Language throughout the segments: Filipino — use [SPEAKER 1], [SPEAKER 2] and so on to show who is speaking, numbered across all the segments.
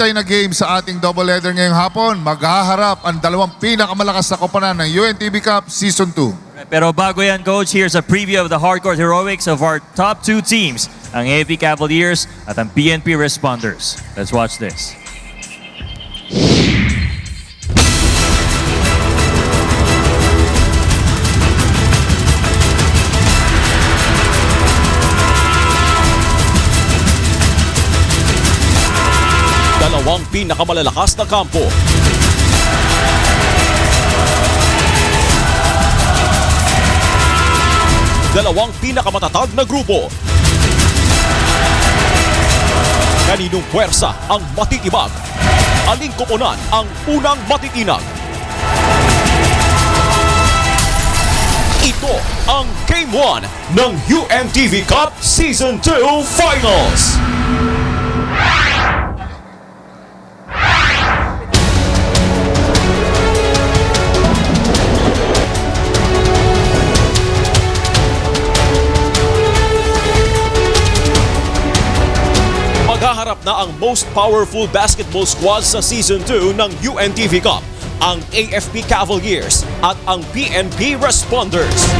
[SPEAKER 1] hinihintay na game sa ating doubleheader ngayong hapon. Maghaharap ang dalawang pinakamalakas na koponan ng UNTV Cup Season 2.
[SPEAKER 2] Pero bago yan, Coach, here's a preview of the hardcore heroics of our top two teams, ang AFP Cavaliers at ang PNP Responders. Let's watch this.
[SPEAKER 3] Dalawang pinakamalalakas na kampo. Dalawang pinakamatatag na grupo. Kaninong puwersa ang matitibag? Aling koponan ang unang matitinag? Ito ang Game 1 ng UNTV Cup Season 2 Finals. Maghaharap na ang most powerful basketball squad sa Season 2 ng UNTV Cup, ang AFP Cavaliers at ang PNP Responders.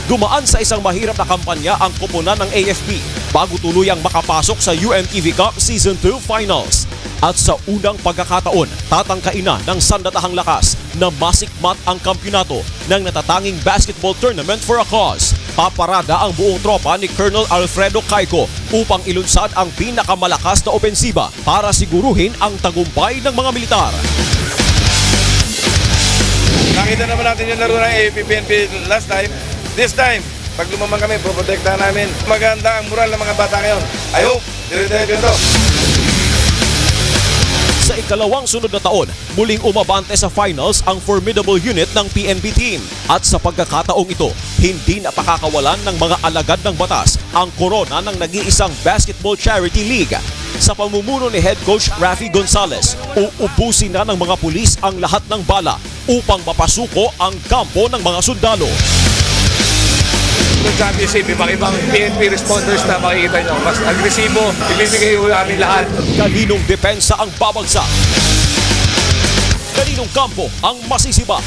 [SPEAKER 3] Dumaan sa isang mahirap na kampanya ang koponan ng AFP bago tuluyang makapasok sa UNTV Cup Season 2 Finals. At sa unang pagkakataon, tatangkain na ng sandatahang lakas na masikmat ang kampyonato ng natatanging basketball tournament for a cause. Paparada ang buong tropa ni Colonel Alfredo Caico upang ilunsad ang pinakamalakas na opensiba para siguruhin ang tagumpay ng mga militar.
[SPEAKER 4] Nakita naman natin yung laro ng AFP PNP last time. This time, pag lumamang kami, poprotektahan namin. Maganda ang moral ng mga bata ngayon. I hope, dire-diretso ito.
[SPEAKER 3] Sa ikalawang sunod na taon, muling umabante sa finals ang formidable unit ng PNP team. At sa pagkakataong ito, hindi napakakawalan ng mga alagad ng batas ang korona ng nag-iisang basketball charity league. Sa pamumuno ni head coach Rafi Gonzalez, uubusin na ng mga pulis ang lahat ng bala upang mapasuko ang kampo ng mga sundalo.
[SPEAKER 4] Yung championship, ibang-ibang PNP responders na makikita nyo. Mas agresibo, ibibigay ko namin lahat.
[SPEAKER 3] Kaninong depensa ang babagsak? Kaninong kampo ang masisiba?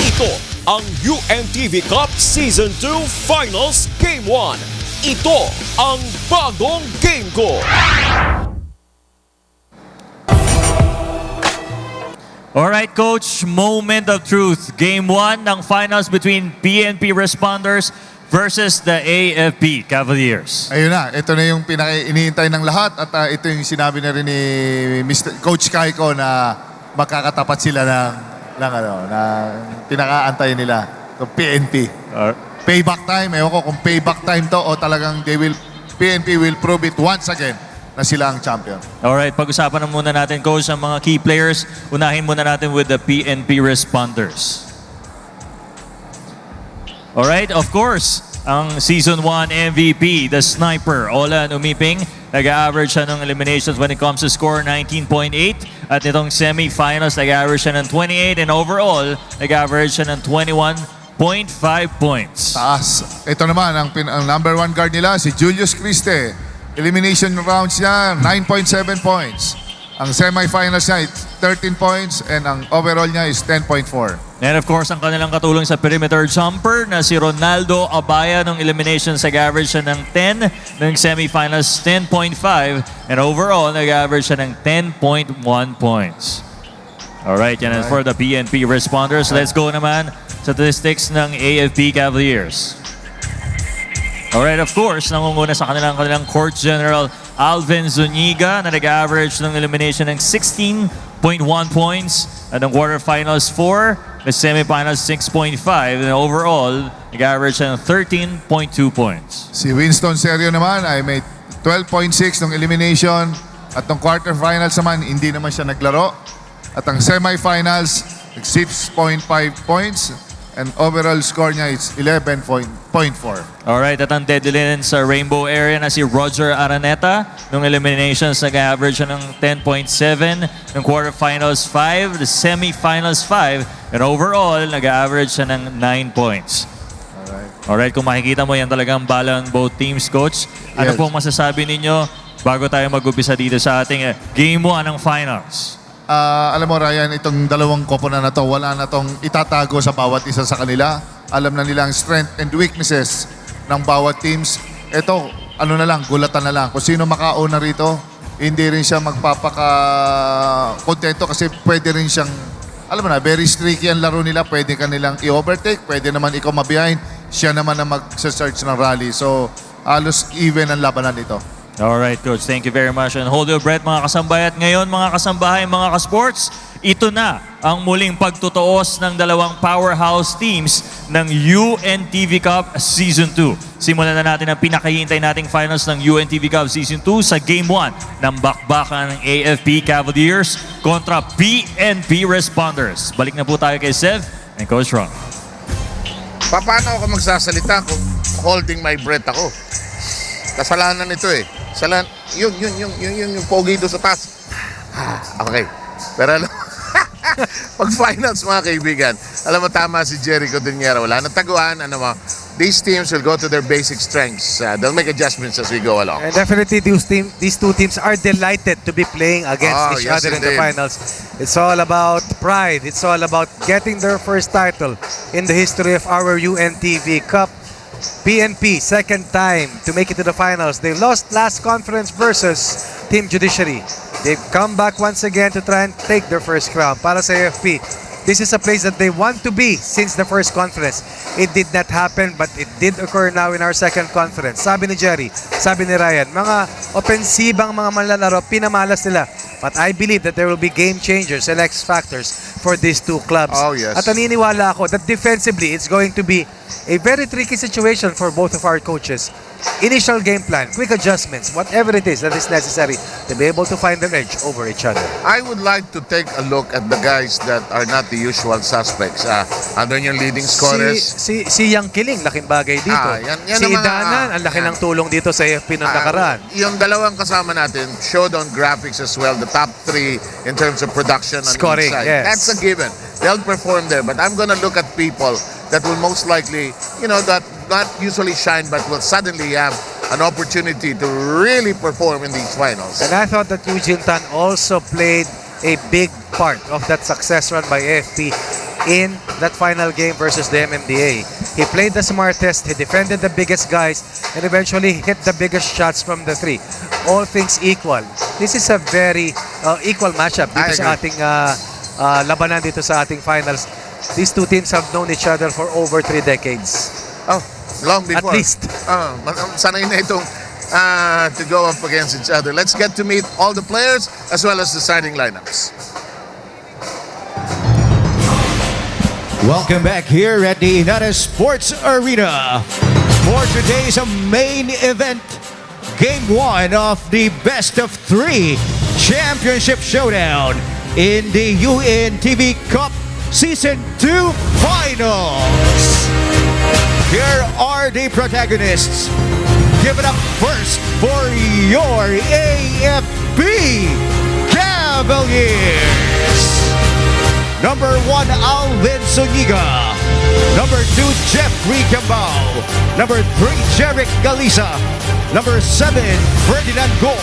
[SPEAKER 3] Ito ang UNTV Cup Season 2 Finals Game 1. Ito ang bagong game ko.
[SPEAKER 2] Alright, Coach, moment of truth. Game 1 ng finals between PNP Responders versus the AFP Cavaliers.
[SPEAKER 1] Ayun na, ito na yung pinaka-iniintay ng lahat at ito yung sinabi na rin ni Coach Caico na makakatapat sila ng pinaka-antay nila, ng PNP. Payback time, ewan ko kung payback time to o talagang PNP will prove it once again na sila ang champion.
[SPEAKER 2] Alright, pag-usapan na muna natin, Coach, ang mga key players. Unahin muna natin with the PNP Responders. Alright, of course, ang Season 1 MVP, the sniper, Olan Umiping. Nag-average siya ng eliminations when it comes to score, 19.8. At nitong semi-finals, nag-average siya ng 28. And overall, nag-average siya ng 21.5 points.
[SPEAKER 1] Taas. Ito naman, ang number 1 guard nila, si Julius Criste. Elimination rounds niya, 9.7 points. Ang semi-finals niya, 13 points. And ang overall niya is 10.4.
[SPEAKER 2] And of course, ang kanilang katulong sa perimeter jumper na si Ronaldo Abaya ng eliminations, nag-average siya ng 10. Ng semi-finals, 10.5. And overall, nag-average siya ng 10.1 points. Alright, yan is for the PNP Responders. Let's go naman sa statistics ng AFP Cavaliers. Alright, of course, nangunguna sa kanilang court general Alvin Zuniga na nag-average ng elimination ng 16.1 points at ng quarterfinals 4, the semifinals 6.5, and overall, nag-average ng 13.2 points.
[SPEAKER 1] Si Winston Serio naman ay may 12.6 ng elimination at ng quarterfinals naman, hindi naman siya naglaro. At ang semifinals, 6.5 points. And overall score niya is 11.4.
[SPEAKER 2] Alright, at ang deadline sa rainbow area na si Roger Araneta. Nung eliminations, nag-average siya ng 10.7. Nung quarterfinals, 5. The semifinals, 5. And overall, nag-average siya ng 9 points.
[SPEAKER 1] Alright.
[SPEAKER 2] Alright, kung makikita mo yan talagang bala ng both teams, Coach. Ano
[SPEAKER 1] Yes.
[SPEAKER 2] pong masasabi ninyo bago tayo mag-upisa dito sa ating Game 1 ng Finals?
[SPEAKER 1] Alam mo Ryan, itong dalawang koponan na to, wala na tong itatago sa bawat isa sa kanila. Alam na nila ang strength and weaknesses ng bawat teams. Ito, ano na lang, gulatan na lang. Kung sino makauna rito, hindi rin siya magpapaka-kontento kasi pwede rin siyang, alam mo na, very streaky ang laro nila. Pwede ka nilang i-overtake, pwede naman ikaw ma-behind. Siya naman ang mag-search ng rally. So, halos even ang labanan nito.
[SPEAKER 2] Alright, Coach. Thank you very much. And hold your breath, mga kasambay. At ngayon, mga kasambahay, mga kasports, ito na ang muling pagtutuos ng dalawang powerhouse teams ng UNTV Cup Season 2. Simulan na natin ang pinakahihintay nating finals ng UNTV Cup Season 2 sa Game 1 ng bakbakan ng AFP Cavaliers kontra PNP Responders. Balik na po tayo kay Sev and Coach Ron.
[SPEAKER 5] Paano ako magsasalita kung holding my breath ako? Kasalanan ito eh. Yung pogi doon sa taas. Okay. Pero alam, pag finals mga kaibigan, alam mo tama si Jericho Daniel, wala nang taguan, ano mo, these teams will go to their basic strengths. They'll make adjustments as we go along.
[SPEAKER 6] And definitely these two teams are delighted to be playing against each
[SPEAKER 5] yes,
[SPEAKER 6] other in the
[SPEAKER 5] indeed.
[SPEAKER 6] finals. It's all about pride. It's all about getting their first title in the history of our UNTV Cup. PNP, second time to make it to the finals. They lost last conference versus Team Judiciary. They've come back once again to try and take their first crown. Para sa AFP, this is a place that they want to be since the first conference. It did not happen, but it did occur now in our second conference. Sabi ni Jerry, sabi ni Ryan, mga opensibang mga manlalaro, pinamalas nila. But I believe that there will be game changers and X factors for these two clubs.
[SPEAKER 5] Oh, yes.
[SPEAKER 6] At naniniwala ako that defensively, it's going to be a very tricky situation for both of our coaches. Initial game plan, quick adjustments, whatever it is that is necessary to be able to find their edge over each other.
[SPEAKER 5] I would like to take a look at the guys that are not the usual suspects. Ano yung leading scorers?
[SPEAKER 6] Si Yang Kiling, laking bagay dito.
[SPEAKER 5] Yan
[SPEAKER 6] Si
[SPEAKER 5] ang mga-
[SPEAKER 6] Idanan, ang laki
[SPEAKER 5] yan.
[SPEAKER 6] ng tulong dito sa AFP ng nakaraan.
[SPEAKER 5] Yung dalawang kasama natin showed on graphics as well, the top three in terms of production on
[SPEAKER 6] Scoring,
[SPEAKER 5] each side.
[SPEAKER 6] yes.
[SPEAKER 5] That's a given. They'll perform there, but I'm gonna look at people that will most likely, that not usually shine, but will suddenly have an opportunity to really perform in these finals.
[SPEAKER 6] And I thought that Eugene Tan also played a big part of that success run by AFP in that final game versus the MMDA. He played the smartest, he defended the biggest guys, and eventually hit the biggest shots from the three. All things equal. This is a very equal matchup dito
[SPEAKER 5] I
[SPEAKER 6] sa
[SPEAKER 5] agree.
[SPEAKER 6] ating labanan dito sa ating finals. These two teams have known each other for over 3 decades.
[SPEAKER 5] Oh, long before.
[SPEAKER 6] At least.
[SPEAKER 5] Sanay na itong to go up against each other. Let's get to meet all the players as well as the starting lineups.
[SPEAKER 7] Welcome back here at the Ynares Sports Arena for today's main event, Game 1 of the Best of 3 Championship Showdown in the UNTV Cup Season 2 Finals. Here are the protagonists. Give it up first for your AFP Cavaliers. Number 1, Alvin Zuniga. Number 2, Jeffrey Cambao. Number 3, Jeric Galisa. Number 7, Ferdinand Go.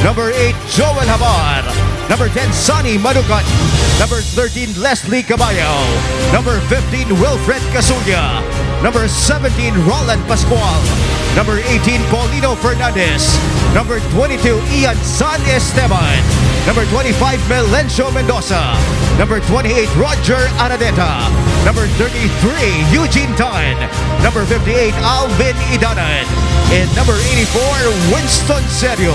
[SPEAKER 7] Number 8, Joel Habar. Number 10, Sonny Manukan. Number 13, Leslie Caballo. Number 15, Wilfred Casulla. Number 17, Roland Pascual. Number 18, Paulino Fernandez. Number 22, Ian San Esteban. Number 25, Melencio Mendoza. Number 28, Roger Aradeta. Number 33, Eugene Tan. Number 58, Alvin Idanan. And number 84, Winston Serio.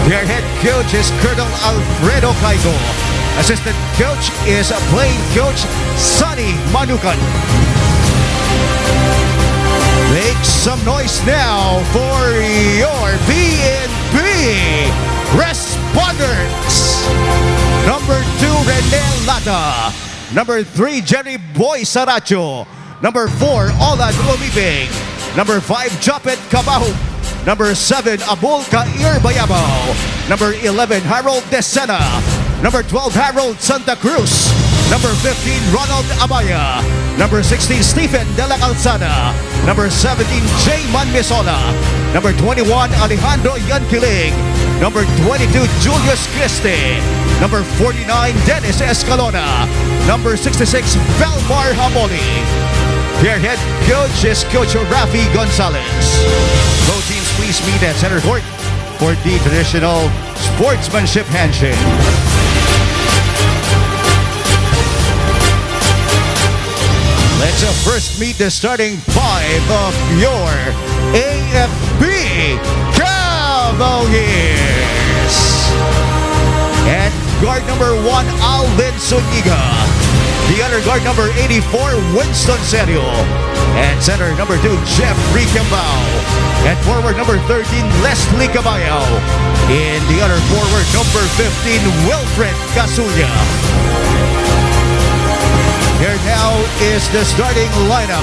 [SPEAKER 7] Their head coach is Colonel Alfredo Caigo. Assistant coach is playing coach Sonny Manukan. Make some noise now for your PNP Responders. Number 2, Rene Lata. Number 3, Jerry Boy Saracho. Number 4, Olan Umibig. Number 5, Japet Cabaho. Number 7, Abul Kair Bayabao. Number 11, Harold Desena. Number 12, Harold Santa Cruz. Number 15, Ronald Abaya. Number 16, Stephen De La Calzada. Number 17, Jayman Misola. Number 21, Alejandro Yanquiling. Number 22, Julius Christie. Number 49, Dennis Escalona. Number 66, Belmar Hamoli. Their head coach is Coach Rafi Gonzalez. Both teams please meet at center court for the traditional sportsmanship handshake. Let's first meet the starting five of your AFP Cavaliers. And guard number 1, Alvin Zuniga. The other guard number 84, Winston Serio. And center number 2, Jeffrey Cambao. And forward number 13, Leslie Caballo. In the other forward number 15, Wilfred Casulla. Here now is the starting lineup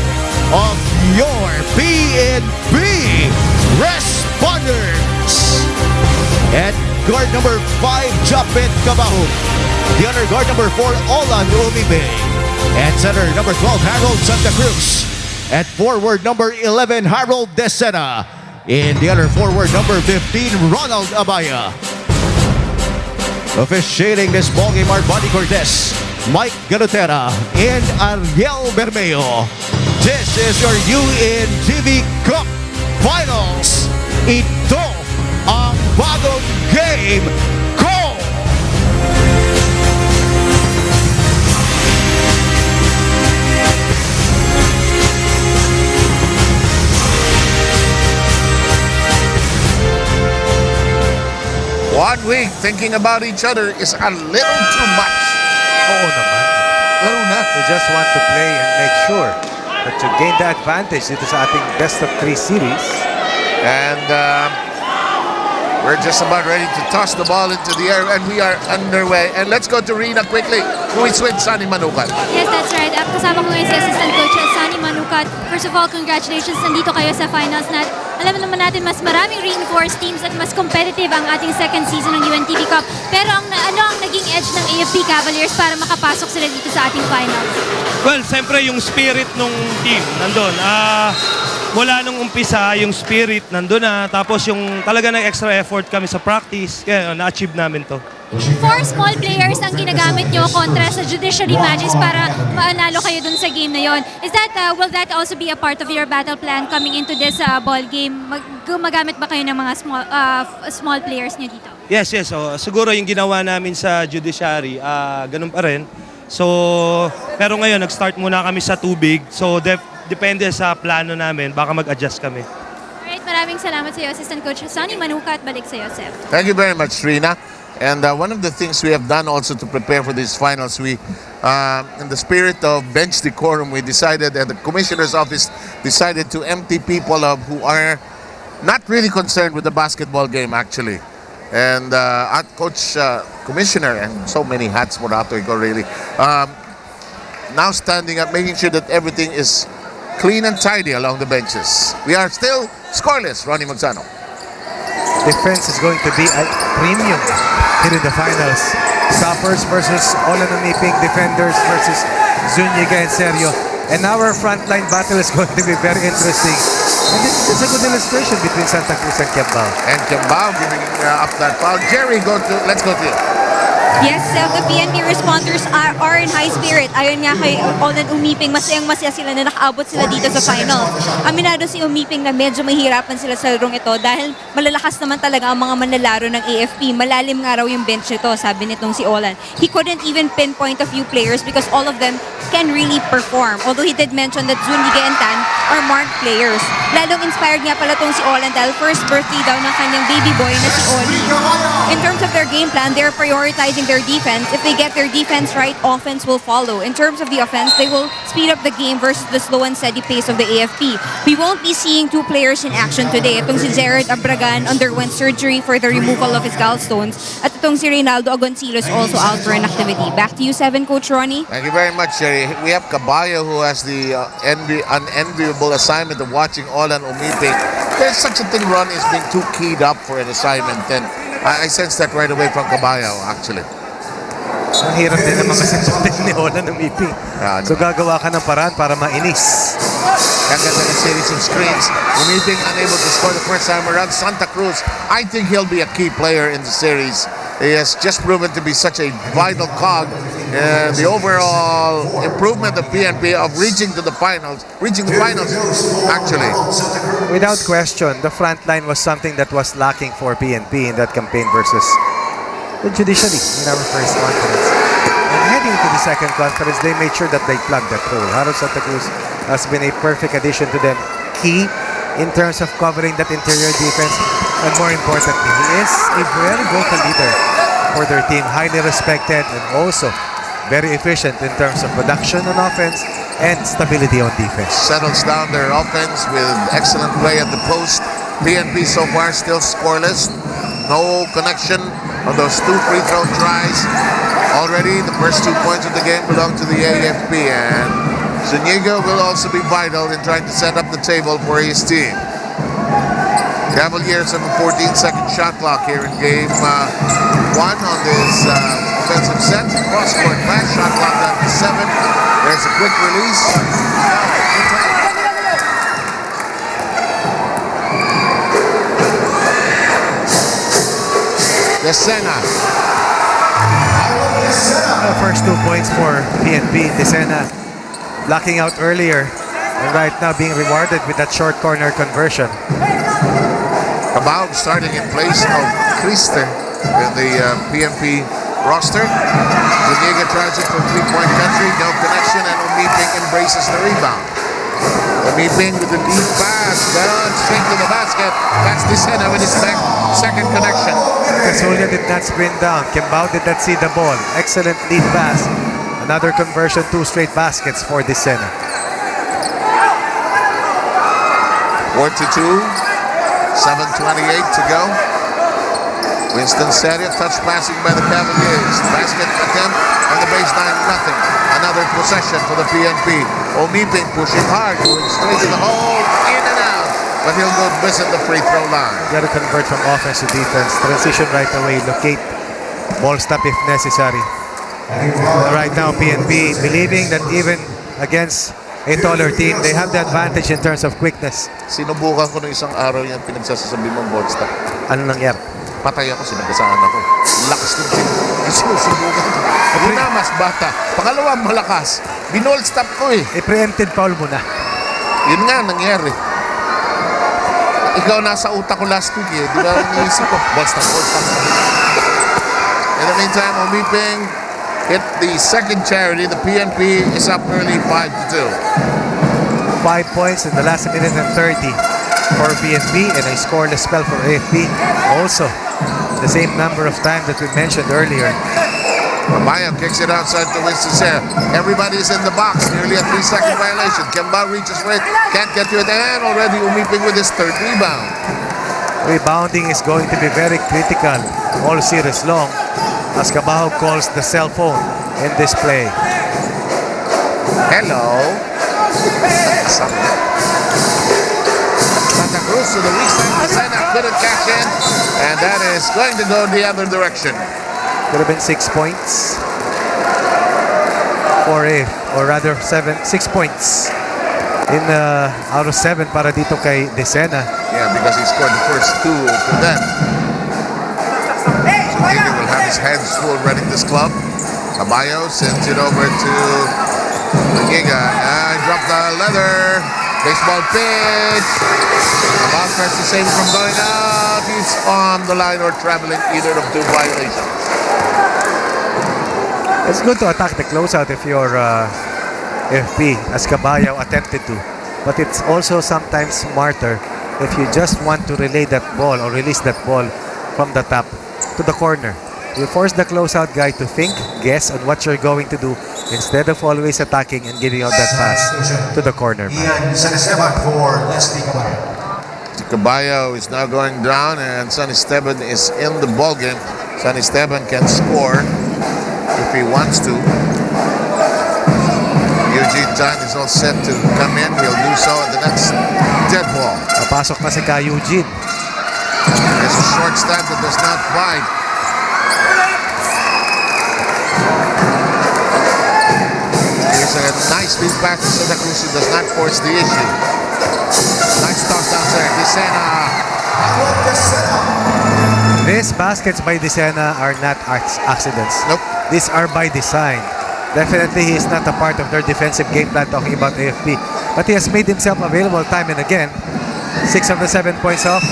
[SPEAKER 7] of your PNP Responders. At guard number 5, Japet Cabaho. The other guard number 4, Olan Umibe. At center number 12, Harold Santa Cruz. At forward number 11, Harold Desena. In the other forward number 15, Ronald Abaya. Officiating this ballgame are Bonnie Cortez, Mike Galutera, and Ariel Bermeo. This is your UNTV Cup Finals. Ito ang bagong game ko!
[SPEAKER 5] One week thinking about each other is a little too much.
[SPEAKER 6] Oo naman.
[SPEAKER 5] Laro na.
[SPEAKER 6] We just want to play and make sure that you gain the advantage dito sa ating best of 3 series.
[SPEAKER 5] And we're just about ready to toss the ball into the air, and we are underway. And let's go to Rina quickly, who is with Sunny Manukan.
[SPEAKER 8] Yes, that's right. Kasama ko ngayon si Assistant Coach Sunny Manukat. First of all, congratulations. Nandito kayo sa finals na alam naman natin mas maraming reinforced teams at mas competitive ang ating second season ng UNTV Cup. Pero ano ang naging edge ng AFP Cavaliers para makapasok sila dito sa ating finals?
[SPEAKER 9] Well, siyempre yung spirit nung team nandun. Mula nung umpisa, yung spirit nandun na. Tapos yung talaga extra effort kami sa practice. Kaya na-achieve namin to.
[SPEAKER 8] 4 small players ang ginagamit nyo kontra sa judiciary matches para maanalo kayo dun sa game na yon. Is that, will that also be a part of your battle plan coming into this ball game? Gumagamit ba kayo ng mga small players nyo dito?
[SPEAKER 9] Yes. So, siguro yung ginawa namin sa judiciary, ganun pa rin. So, pero ngayon, nag-start muna kami sa tubig. So, depende sa plano namin, baka mag-adjust kami.
[SPEAKER 8] Alright, maraming salamat sa iyo, Assistant Coach Sunny Manukat. Balik sa iyo, Seth.
[SPEAKER 5] Thank you very much, Rina. And one of the things we have done also to prepare for these finals, we, in the spirit of bench decorum, we decided, and the Commissioner's Office decided to empty people who are not really concerned with the basketball game, actually. And at Coach Commissioner, and so many hats for Ato Iko, really, now standing up, making sure that everything is clean and tidy along the benches. We are still scoreless, Ronnie Magsano.
[SPEAKER 6] Defense is going to be a premium here in the finals. Stoppers versus Olan Umiping, defenders versus Zuniga and Serio. And our frontline battle is going to be very interesting. And this is a good illustration between Santa Cruz and Cambao.
[SPEAKER 5] And Cambao giving up that foul. Jerry, let's go to you.
[SPEAKER 10] Yes, the PNP responders are in high spirit. Ayon nga kay Olan Umiping, masayang-masaya sila na nakaabot sila dito sa final. Aminado si Umiping na medyo mahirapan sila sa larong ito dahil malalakas naman talaga ang mga manlalaro ng AFP. Malalim nga raw yung bench nito, sabi nitong si Olan. He couldn't even pinpoint a few players because all of them can really perform. Although he did mention that Zuniga and Tan are marked players. Lalong inspired nga pala tong si Olan dahil first birthday daw ng kanyang baby boy na si Oli. In terms of their game plan, they're prioritizing their defense. If they get their defense right, offense will follow. In terms of the offense, they will speed up the game versus the slow and steady pace of the AFP. We won't be seeing 2 players in action today. Itong si Jared Abragan underwent surgery for the removal of his gallstones. At itong si Reynaldo Agoncillo also out for an activity. Back to you, 7, Coach Ronnie.
[SPEAKER 5] Thank you very much, Jerry. We have Caballo, who has the unenviable assignment of watching Olan Umiping. There's such a thing, Ron, is being too keyed up for an assignment. And I sense that right away from Caballo, actually.
[SPEAKER 6] Ang hirap din naman kasi ni Olan umiping. So gagawa ka ng paraan para mainis.
[SPEAKER 5] Ganda ng series of screens. Umiping unable to score the first time around. Santa Cruz, I think he'll be a key player in the series. He has just proven to be such a vital cog in the overall improvement of PNP of reaching the finals actually.
[SPEAKER 6] Without question, the front line was something that was lacking for PNP in that campaign versus the judiciary in our first conference. And heading into the second conference, they made sure that they plugged that hole. Harold Santa Cruz has been a perfect addition to them. Key in terms of covering that interior defense, and more importantly, he is a very vocal leader for their team, highly respected and also very efficient in terms of production on offense and stability on defense.
[SPEAKER 5] Settles down their offense with excellent play at the post. PNP so far still scoreless. No connection on those 2 free throw tries. Already the first 2 points of the game belong to the AFP, and Zuniga will also be vital in trying to set up the table for his team. Cavaliers have a 14-second shot clock here in game 1 on this offensive set. Cross-court pass, shot clock down to 7. There's a quick release. Desena.
[SPEAKER 6] The first 2 points for PNP. Desena blocking out earlier and right now being rewarded with that short corner conversion.
[SPEAKER 5] Cabao starting in place of Christer in the PNP roster. Zuniga tries it from 3-point country, no connection, and Umiping embraces the rebound. Umiping with the deep pass, down straight to the basket. That's Desena with his second connection.
[SPEAKER 6] Casulia did not sprint down. Kimbao did not see the ball. Excellent lead pass. Another conversion, 2 straight baskets for Desena.
[SPEAKER 5] 4-2, 7:28 to go. Winston Seria, touch passing by the Cavaliers. Basket attempt on the baseline, nothing. Another possession for the PNP. Umiping pushing hard, going straight to the hole, in and out. But he'll go visit the free throw line.
[SPEAKER 6] Got to convert from offense to defense. Transition right away. Locate. Ball stop if necessary. Right now, PNP believing that even against a taller team, they have the advantage in terms of quickness.
[SPEAKER 5] Sinubukan ko no isang araw yung pinagsasabi mong ball stop.
[SPEAKER 6] Ano nangyari?
[SPEAKER 5] Patay ako, sinagasaan ako. Lakas ng team. Sinusubukan ko. Una, mas bata. Pangalawa, malakas. Binall stop ko eh.
[SPEAKER 6] Preempted foul mo na.
[SPEAKER 5] Yun nga, nangyari. Ikaw nasa utak ko last week eh. Di ba naisip ko? Ball stop, ball stop. In the meantime, Umiping hit the second charity. The PNP is up early 5-2.
[SPEAKER 6] 5 points in the last minute and 30 for PNP and a scoreless spell for AFP. Also, the same number of times that we mentioned earlier.
[SPEAKER 5] Maya kicks it outside to Winston Seria. Everybody's in the box. Nearly a 3-second violation. Kemba reaches for it. Can't get to it. And already Umiping with his third rebound.
[SPEAKER 6] Rebounding is going to be very critical all series long as Cabao calls the cell phone in this play.
[SPEAKER 5] Hello. Santa Cruz to the weak side. Desena couldn't catch in. And that is going to go the other direction.
[SPEAKER 6] Could have been 6 points. Or rather 6 points in out of 7 para dito kay Desena.
[SPEAKER 5] Yeah, because he scored the first 2 for them. Zuniga will have his hands full running this club. Caballo sends it over to Zuniga. And dropped the leather. Baseball pitch. About tries to save him from going out. He's on the line or traveling either of 2 violations.
[SPEAKER 6] It's good to attack the closeout if you're FP, as Caballo attempted to. But it's also sometimes smarter if you just want to relay that ball or release that ball from the top to the corner. You force the closeout guy to think, guess on what you're going to do instead of always attacking and giving out that pass to the corner.
[SPEAKER 5] Caballo is now going down and San Esteban is in the ballgame. San Esteban can score if he wants to. Eugene Tan is all set to come in. He'll do so at the next dead ball.
[SPEAKER 6] Napasok na si Ka Eugene.
[SPEAKER 5] There's a short stab that does not find. a nice lead pass to Santa Cruz, who does not force the issue. Nice toss down there. Desena.
[SPEAKER 6] These baskets by Desena are not accidents.
[SPEAKER 5] Nope.
[SPEAKER 6] These are by design. Definitely he is not a part of their defensive game plan talking about AFP. But he has made himself available time and again. 6 of the 7 points off.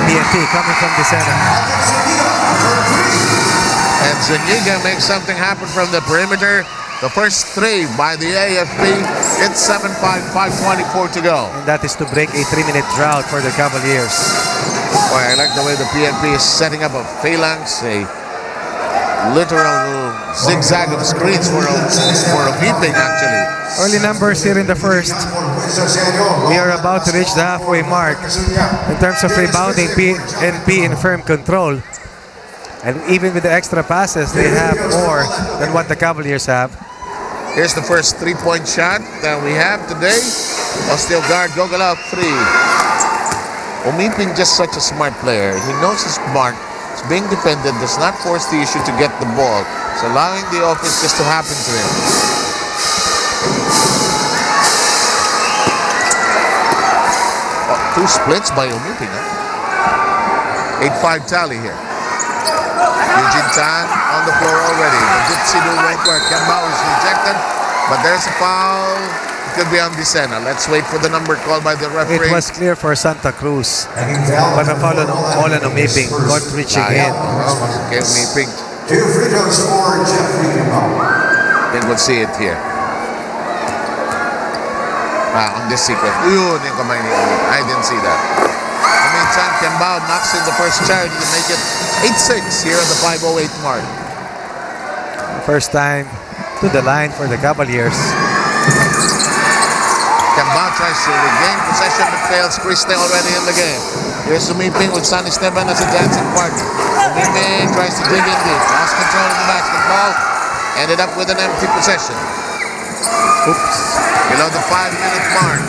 [SPEAKER 6] PNP coming from Desena.
[SPEAKER 5] And Zuniga makes something happen from the perimeter. The first 3 by the AFP. It's 7-5, 5:24 to go.
[SPEAKER 6] And that is to break a 3-minute drought for the Cavaliers.
[SPEAKER 5] Boy, I like the way the PNP is setting up a phalanx, a literal zigzag of screens for a beeping, actually.
[SPEAKER 6] Early numbers here in the first. We are about to reach the halfway mark. In terms of rebounding, PNP in firm control. And even with the extra passes, they have more than what the Cavaliers have.
[SPEAKER 5] Here's the first 3-point shot that we have today. Osteo guard, Gogolov, 3. Umiping just such a smart player. He knows his mark. He's being defended, does not force the issue to get the ball. It's allowing the offense just to happen to him. Oh, 2 splits by Umiping. 8-5 tally here. Eugene Tan on the floor already. The Dipsy-do won't work. Kembao is rejected, but there's a foul. It could be on Desena. Let's wait for the number called by the referee.
[SPEAKER 6] It was clear for Santa Cruz. But a foul on Umiping. Got reaching in.
[SPEAKER 5] Okay, Umiping.
[SPEAKER 11] 2 free throws for Jeffrey Kembao.
[SPEAKER 5] I think we'll see it here. On this sequence. Yun yung kamay ni Umiping. I didn't see that. In the meantime, Kembao knocks in the first charge to make it 8-6 here at the 5:08 mark.
[SPEAKER 6] First time to the line for the Cavaliers.
[SPEAKER 5] Kembao tries to regain possession but fails. Christe already in the game. Here's Umiping with San Esteban as a dancing partner. Umiping tries to dig in deep. Lost control of the basketball. Ended up with an empty possession.
[SPEAKER 6] Oops.
[SPEAKER 5] Below the 5-minute mark.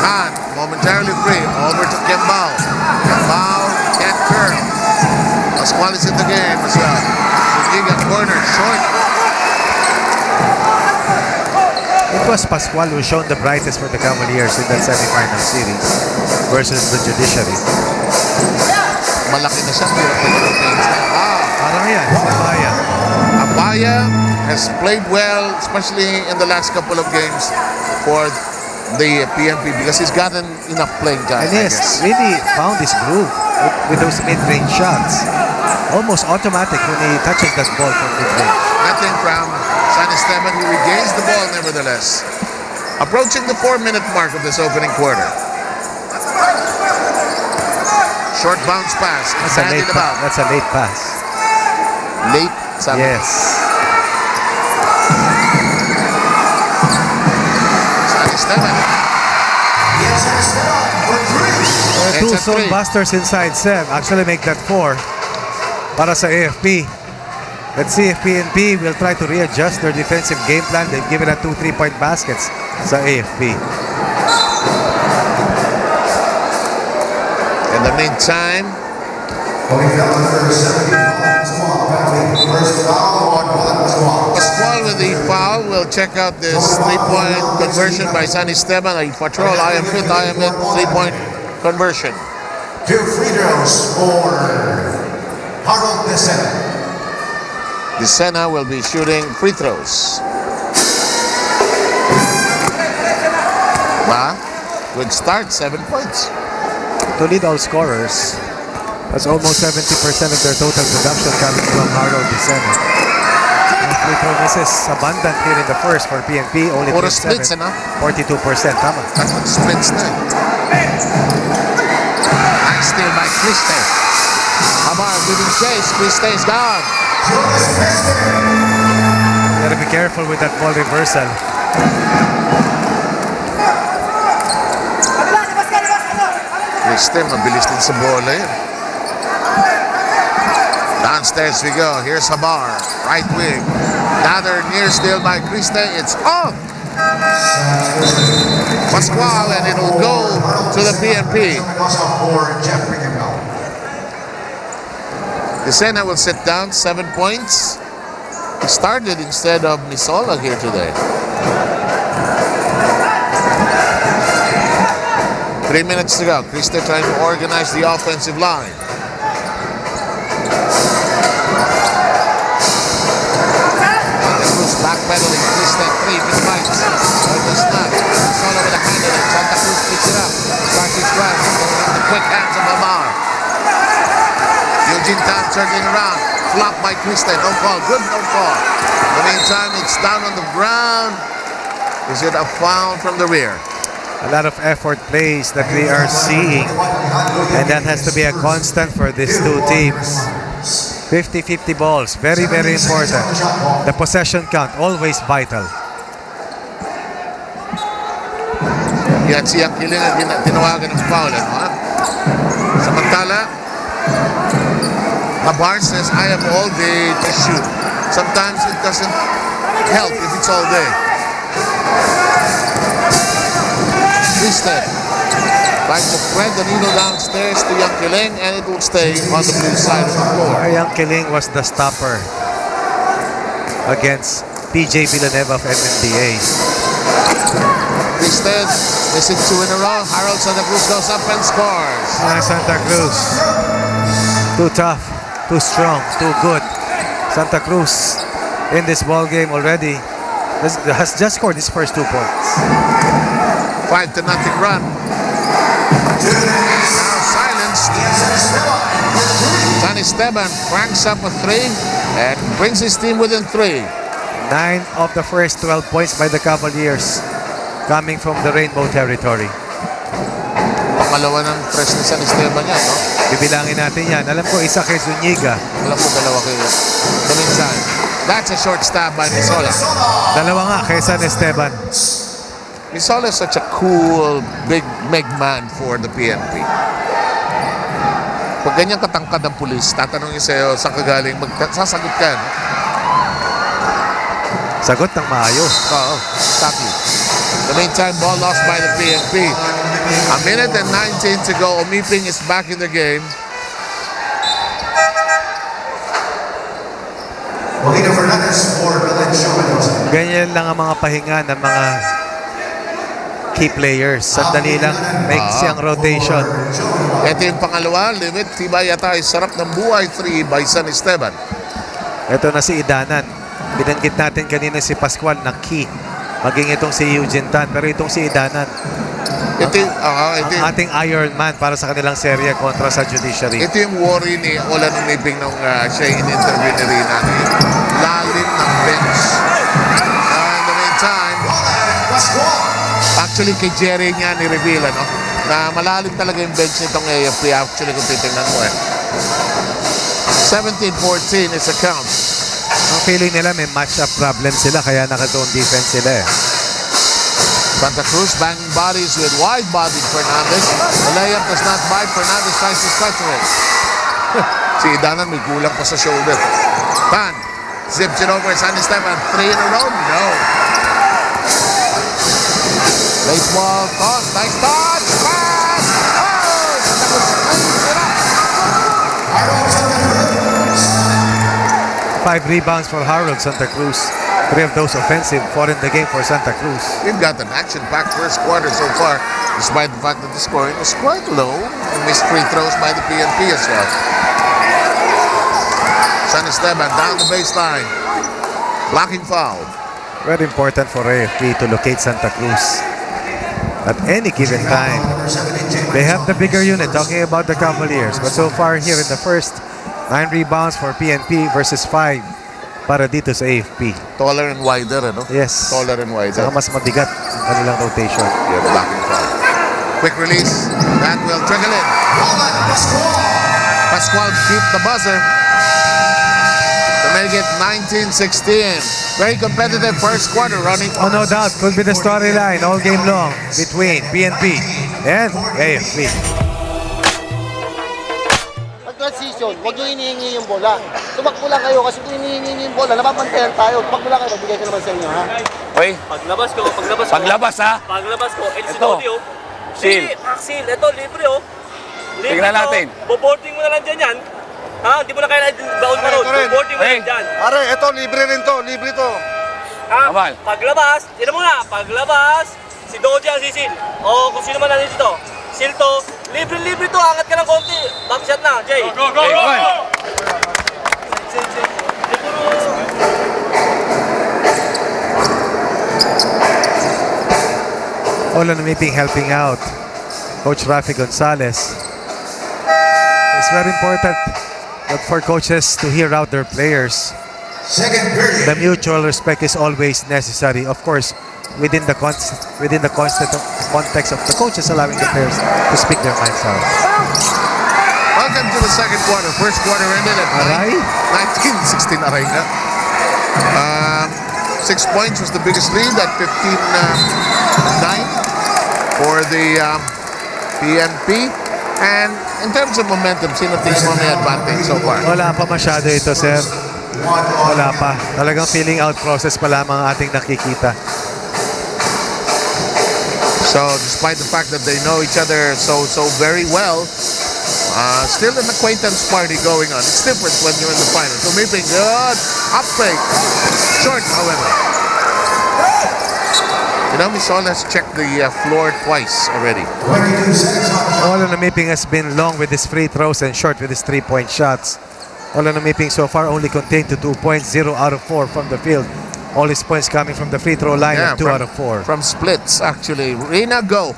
[SPEAKER 5] Khan momentarily free. Over to Kembao. Kembao can't curl. Pascual is in the game as well. Zuniga corner short.
[SPEAKER 6] It was Pascual who shone the brightest for the Cavaliers in that semifinal series versus the Judiciary.
[SPEAKER 5] Malaki na siya. Hirap na yung pains na.
[SPEAKER 6] Parang yan, Abaya.
[SPEAKER 5] Abaya has played well, especially in the last couple of games for the PNP because he's gotten enough playing time.
[SPEAKER 6] And he has really found his groove with those mid-range shots. Almost automatic when he touches that ball from mid-range.
[SPEAKER 5] Nothing from San Esteban, who regains the ball nevertheless. Approaching the 4-minute mark of this opening quarter. Short bounce pass.
[SPEAKER 6] That's a late pass. That's a late pass.
[SPEAKER 5] Late? Sabi.
[SPEAKER 6] Yes.
[SPEAKER 5] San Esteban.
[SPEAKER 6] Two zone busters inside Sev. Actually make that 4 para sa AFP. Let's see if PNP will try to readjust their defensive game plan. They've given up 2 3-point baskets sa AFP.
[SPEAKER 5] In the meantime, Pascual with the foul will check out this 3-point conversion by San Esteban. A patrol, I am fit, 3-point conversion.
[SPEAKER 11] 2 free throws for Harold Desena.
[SPEAKER 5] Desena will be shooting free throws. Good start, 7 points.
[SPEAKER 6] To lead all scorers, that's almost 70% of their total production coming from Harold Desena. Free throw misses abundant here in the first for PNP. Only 27, 42%. Tama.
[SPEAKER 5] That's what splits na. Nice steal by Christe. Amar giving chase. Christe is gone.
[SPEAKER 6] You gotta be careful with that ball reversal.
[SPEAKER 5] Christe, mabilis din sa bola yun. Downstairs we go. Here's Habar. Right wing. Another near steal by Christe. It's off. Pascual, and it'll go to the PNP. Desena will sit down, 7 points. He started instead of Misola here today. 3 minutes to go. Krista trying to organize the offensive line. Cruz backpedaling. Krista 3 bites. Or does not. Solo with a hand in it. Santa Cruz picks it up. Starting drive. Going in the quick hands of Amar. Eugene Tan circling around. Flop by Krista. No call. Good no call. In the meantime, it's down on the ground. Is it a foul from the rear?
[SPEAKER 6] A lot of effort plays that we are seeing, and that has to be a constant for these two teams. 50-50 balls, very, very important. The possession count, always vital.
[SPEAKER 5] Yan siya killing ang tinawagan ng foul. Ha? Samantala, Habar says, I have all day to shoot. Sometimes it doesn't help if it's all day. Instead, trying to thread the needle downstairs to Yang Kiling, and it will stay on the blue side of the floor.
[SPEAKER 6] Yang Kiling was the stopper against PJ Villanueva of MMDA.
[SPEAKER 5] Instead, missing 2 in a row. Harold Santa Cruz goes up and scores.
[SPEAKER 6] Santa Cruz, too tough, too strong, too good. Santa Cruz in this ball game already has just scored his first 2 points.
[SPEAKER 5] 5-0 run. Now silenced. San Esteban cranks up a 3 and brings his team within 3.
[SPEAKER 6] 9 of the first 12 points by the Cavaliers coming from the Rainbow Territory.
[SPEAKER 5] Pangalawa ng press ni San Esteban yan, no?
[SPEAKER 6] Bibilangin natin yan. Alam ko, isa kay Zuniga.
[SPEAKER 5] Alam ko, dalawa kayo. Minsan, that's a short stab by Misola.
[SPEAKER 6] Dalawa nga kay San Esteban.
[SPEAKER 5] Misola is such a cool, big man for the PNP. Pag ganyan katangkad ang pulis, tatanungin sa'yo, saan ka galing, sasagot ka, no?
[SPEAKER 6] Sagot ng maayos.
[SPEAKER 5] Oo, exactly. In the meantime, ball lost by the PNP. A minute and 19 to go. Omiping is back in the game.
[SPEAKER 6] Ganyan lang ang mga pahinga ng mga key players. Sandali lang, maiksi ang rotation.
[SPEAKER 5] Ito yung pangalawa, limit. Tiba yata ay sarap ng buhay. 3 by San Esteban.
[SPEAKER 6] Ito na si Idanan. Binanggit natin kanina si Pascual na key. Maging itong si Eugene Tan. Pero itong si Idanan, ang ating Iron Man para sa kanilang serye kontra sa Judiciary.
[SPEAKER 5] Ito yung worry ni Olan Umiping nung siya in-interview ni Rina. Lalim ng bench. In the meantime, actually kay Jerry niya ni-reveal, ano, na malalim talaga yung bench nitong AFP. Actually, kung titingnan mo 17-14 is the count.
[SPEAKER 6] Ang feeling nila may match-up problem sila kaya nakatoon defense sila eh.
[SPEAKER 5] Santa Cruz banging bodies with wide-bodied Fernandez. The layup does not bite. Fernandez tries to stutter it. Si Idanan may gulang pa sa shoulder. Pan zips it over San Esteban. 3 in a row? No. Late ball toss. Nice touch. Pass. Oh! Santa Cruz cleans it up.
[SPEAKER 6] 5 rebounds for Harold Santa Cruz. 3 of those offensive, 4 in the game for Santa Cruz.
[SPEAKER 5] We've got an action-packed first quarter so far, despite the fact that the scoring was quite low. And missed free throws by the PNP as well. San Esteban down the baseline. Blocking foul.
[SPEAKER 6] Very important for AFP to locate Santa Cruz at any given time. They have the bigger unit, talking about the Cavaliers. But so far here in the first, 9 rebounds for PNP versus 5 para dito sa AFP.
[SPEAKER 5] Taller and wider, ano?
[SPEAKER 6] Yes.
[SPEAKER 5] Taller and wider.
[SPEAKER 6] Saka mas mabigat ang kanilang rotation.
[SPEAKER 5] Yeah, blocking foul. Quick release. That will trickle in. Pascual keep the buzzer to make it 19-16. Very competitive first quarter running.
[SPEAKER 6] Oh, no doubt. Could be the storyline all game long between PNP and AFP.
[SPEAKER 12] Season, huwag nyo hinihingi yung bola. Tumakbo lang kayo kasi kung hinihingi yung bola, napapantayan tayo. Tumakbo lang kayo, magbigay ko naman sa inyo, ha?
[SPEAKER 13] Oy,
[SPEAKER 12] Paglabas ko.
[SPEAKER 13] paglabas ha.
[SPEAKER 12] Paglabas ko, El
[SPEAKER 13] Ito.
[SPEAKER 12] Sidodio.
[SPEAKER 13] Seal.
[SPEAKER 12] Axel, ito, libre, oh. Libre
[SPEAKER 13] Tingnan
[SPEAKER 12] to.
[SPEAKER 13] natin.
[SPEAKER 12] Boboarding mo na lang dyan yan. Ha? Hindi mo na kailangan baon pa ron. Boboarding mo na lang dyan.
[SPEAKER 4] Pare, ito, libre rin to. Libre to.
[SPEAKER 12] Ha?
[SPEAKER 13] Kamal.
[SPEAKER 12] Paglabas, tira mo na. Paglabas, si Doji ang sisil. O kung sino man natin dito.
[SPEAKER 14] Silto, libre-libre to, angat ka ng konti. Back shot na, Jay. Go, go, go, go!
[SPEAKER 6] All on meeting helping out Coach Rafi Gonzalez. It's very important that for coaches to hear out their players. The mutual respect is always necessary. Of course, within the context of the coaches allowing the players to speak their minds out.
[SPEAKER 5] Welcome to the second quarter. First quarter ended at 19-16 Aray nga. 6 points was the biggest lead at 15-9 for the PNP. And in terms of momentum, sino tingin mo may advantage so far?
[SPEAKER 6] Wala pa masyado ito, sir. Wala pa. Talagang feeling out process pa lamang ang ating nakikita.
[SPEAKER 5] So despite the fact that they know each other so very well, still an acquaintance party going on. It's different when you're in the finals. So maybe good up fake, short however. You know, Miss Sol has checked the floor twice already.
[SPEAKER 6] All on the Miping has been long with his free throws and short with his 3-point shots. All on the Miping so far only contained to 2 points, 0 out of 4 from the field. All his points coming from the free throw line and 2 out of 4.
[SPEAKER 5] From splits, actually. Reina, go.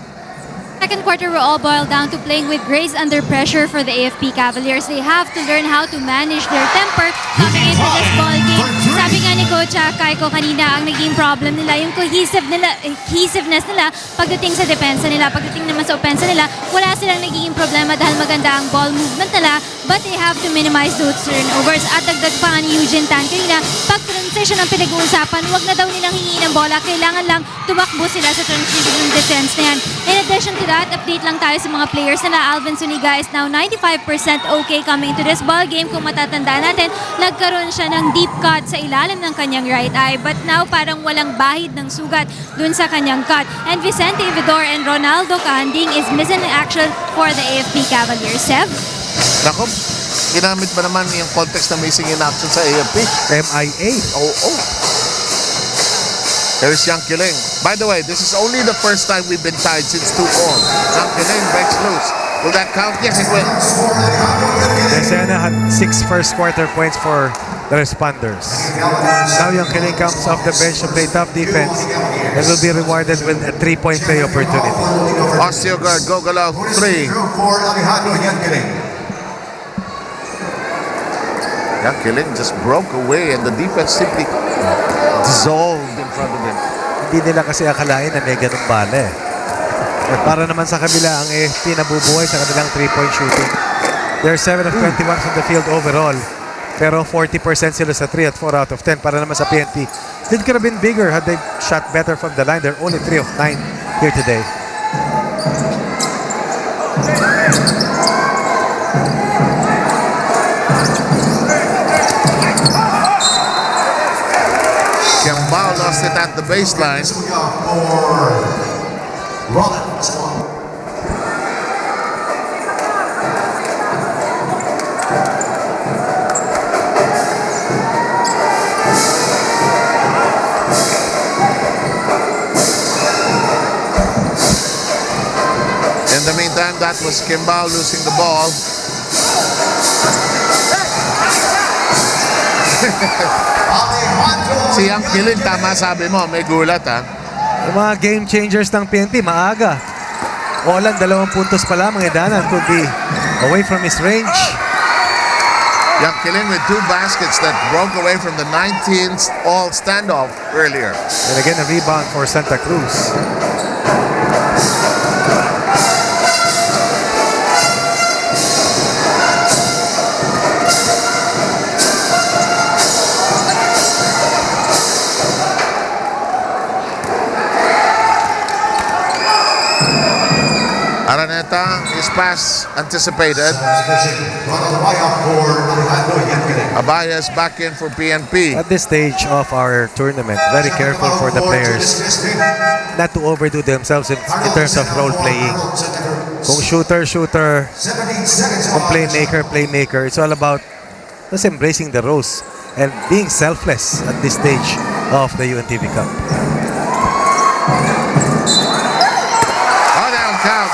[SPEAKER 8] Second quarter will all boil down to playing with grace under pressure for the AFP Cavaliers. They have to learn how to manage their temper coming into this ball game. Sabi nga ni Coach Kaiko kanina, ang naging problem nila, yung cohesiveness nila pagdating sa depensa nila. Pagdating naman sa opensa nila, wala silang naging problema dahil maganda ang ball movement nila, but they have to minimize those turnovers. At dagdag pa nga ni Eugene Tan kanina, pag transition ang pinag-uusapan, wag na daw nilang hingin ng bola. Kailangan lang tumakbo sila sa transition ng defense na yan. In addition to that, update lang tayo sa mga players nila. Alvin Zuniga is now 95% okay coming into this ball game. Kung matatandaan natin, nagkaroon siya ng deep cut sa ilalim ng kanyang right eye. But now, parang walang bahid ng sugat dun sa kanyang cut. And Vicente Ividor and Ronaldo Kahanding is missing in action for the AFP Cavaliers. Sev?
[SPEAKER 5] Nako, ginamit ba naman yung context na missing in action sa AFP?
[SPEAKER 6] MIA.
[SPEAKER 5] Oo. There's Yang Kiling. By the way, this is only the first time we've been tied since 2-all. Yang Kiling breaks loose. Will that count? Yes, it will.
[SPEAKER 6] Desena had 6 first quarter points for the responders. Now Yang Kiling comes off the bench to play tough defense and will be rewarded with a 3-point play opportunity.
[SPEAKER 5] Osteogard, Gogolov, 3. Yang Kiling just broke away and the defense simply dissolved in front of him.
[SPEAKER 6] Hindi nila kasi akalain na may ganung bala eh. At para naman sa kabila, ang AFP nabubuhay sa kanilang 3-point shooting. They're 7 of 21 from the field overall. Pero 40% sila sa 3 at 4 out of 10 para naman sa PNP. It could have been bigger had they shot better from the line. They're only 3 of 9 here today.
[SPEAKER 5] Kiambao lost it at the baseline. In the meantime, that was Kimbao losing the ball. Si Yang Kiling, tama sabi mo, may gulat ha.
[SPEAKER 6] Yung mga game changers ng PNP, maaga. Olan, 2 puntos pa lamang. Edanan could be away from his range.
[SPEAKER 5] Yang Kiling with 2 baskets that broke away from the 19th all standoff earlier.
[SPEAKER 6] And again, a rebound for Santa Cruz.
[SPEAKER 5] Araneta, his pass anticipated. Abayas back in for PNP.
[SPEAKER 6] At this stage of our tournament, very careful for the players not to overdo themselves in terms of role playing. Kung shooter, kung playmaker, it's all about just embracing the roles and being selfless at this stage of the UNTV Cup.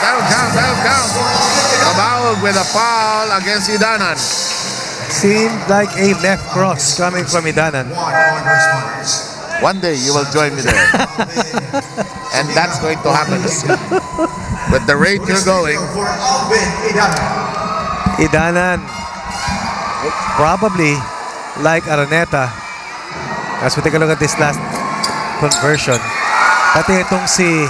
[SPEAKER 5] That'll count. Kabahog with a foul against Idanan.
[SPEAKER 6] Seemed like a left cross coming from Idanan.
[SPEAKER 5] One day you will join me there. And that's going to happen. With the rate you're going.
[SPEAKER 6] Idanan, probably like Araneta. As we take a look at this last conversion. Pati itong si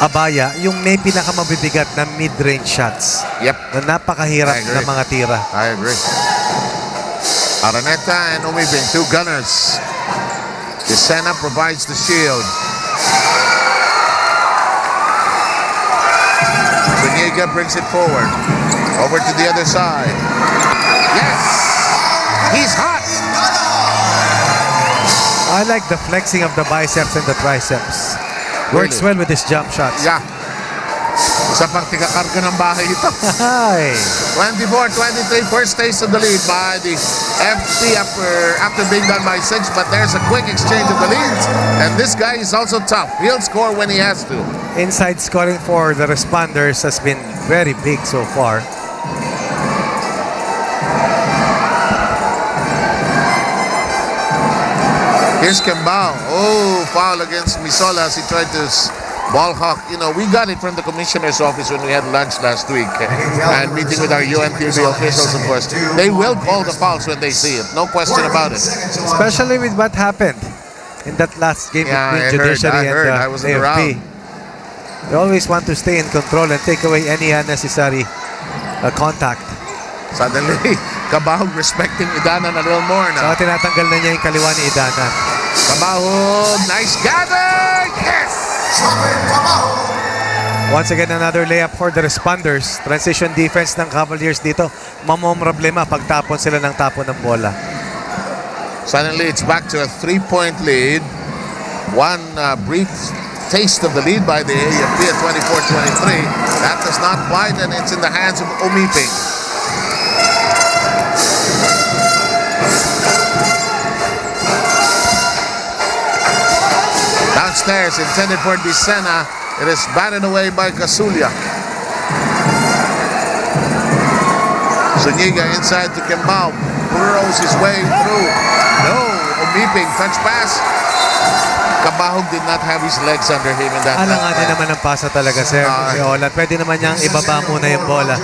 [SPEAKER 6] Abaya, yung may pinakamabibigat na mid-range shots.
[SPEAKER 5] Yep.
[SPEAKER 6] Na napakahirap na mga tira.
[SPEAKER 5] I agree. Araneta and Umibing, two gunners. Desena provides the shield. Zuniga brings it forward. Over to the other side. Yes! He's hot!
[SPEAKER 6] I like the flexing of the biceps and the triceps. Works well with his jump shots.
[SPEAKER 5] Yeah. Isa pang tigakarga ng bahay ito. 24-23, first taste of the lead by the FP after being done by 6, but there's a quick exchange of the leads. And this guy is also tough. He'll score when he has to.
[SPEAKER 6] Inside scoring for the responders has been very big so far.
[SPEAKER 5] Here's Kembao. Oh, foul against Misola as he tried to ball hawk. You know, we got it from the commissioner's office when we had lunch last week and meeting with our UNTV officials, of course. They will call the fouls when they see it. No question about it.
[SPEAKER 6] Especially with what happened in that last game between Judiciary and
[SPEAKER 5] I wasn't
[SPEAKER 6] AFP.
[SPEAKER 5] around.
[SPEAKER 6] They always want to stay in control and take away any unnecessary contact.
[SPEAKER 5] Suddenly, Kabahog respecting Idanan a little more now.
[SPEAKER 6] So tinatanggal na niya yung kaliwa ni Idanan.
[SPEAKER 5] Kabahog, nice gather! Yes!
[SPEAKER 6] Once again, another layup for the responders. Transition defense ng Cavaliers dito. Mamomroblema pag tapon sila ng tapon ng bola.
[SPEAKER 5] Suddenly, it's back to a 3-point lead. One brief taste of the lead by the AFP at 24-23. That does not quite, and it's in the hands of Umiping. Downstairs, intended for Desena. It is batted away by Casulia. Zuniga inside to Kembao. Burrows his way through. No, Umiping, touch pass. Kabahog did not have his legs under him in that.
[SPEAKER 6] Alanganin naman ang pasa talaga, sir. Si Olan, pwede naman niyang ibaba muna yung bola.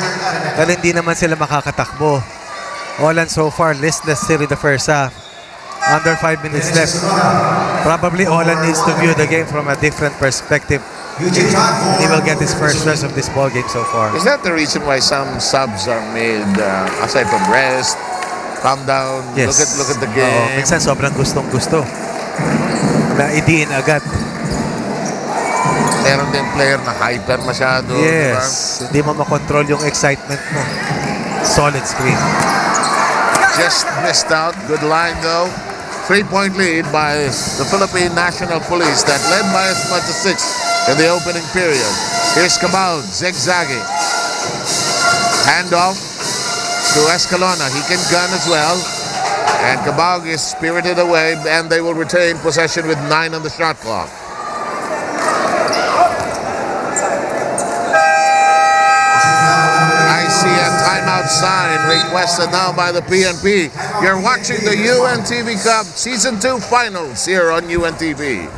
[SPEAKER 6] Dahil hindi naman sila makakatakbo. Olan so far listless still in the first half. Under 5 minutes left. Probably Olan needs to view the game from a different perspective. He will get his first rest of this ball game so far.
[SPEAKER 5] Is that the reason why some subs are made aside from rest, calm down,
[SPEAKER 6] yes.
[SPEAKER 5] look at the game?
[SPEAKER 6] Minsan sobrang gustong-gusto na idiin agad.
[SPEAKER 5] Meron din player na hyper masyado.
[SPEAKER 6] Yes. Hindi mo makontrol yung excitement mo. Solid screen.
[SPEAKER 5] Just missed out. Good line though. 3-point lead by the Philippine National Police that led by as much as 6 in the opening period. Here's Cabal zigzagging. Handoff to Escalona. He can gun as well. And Cabal is spirited away and they will retain possession with 9 on the shot clock. I see a timeout sign requested now by the PNP. You're watching the UNTV Cup Season 2 Finals here on UNTV.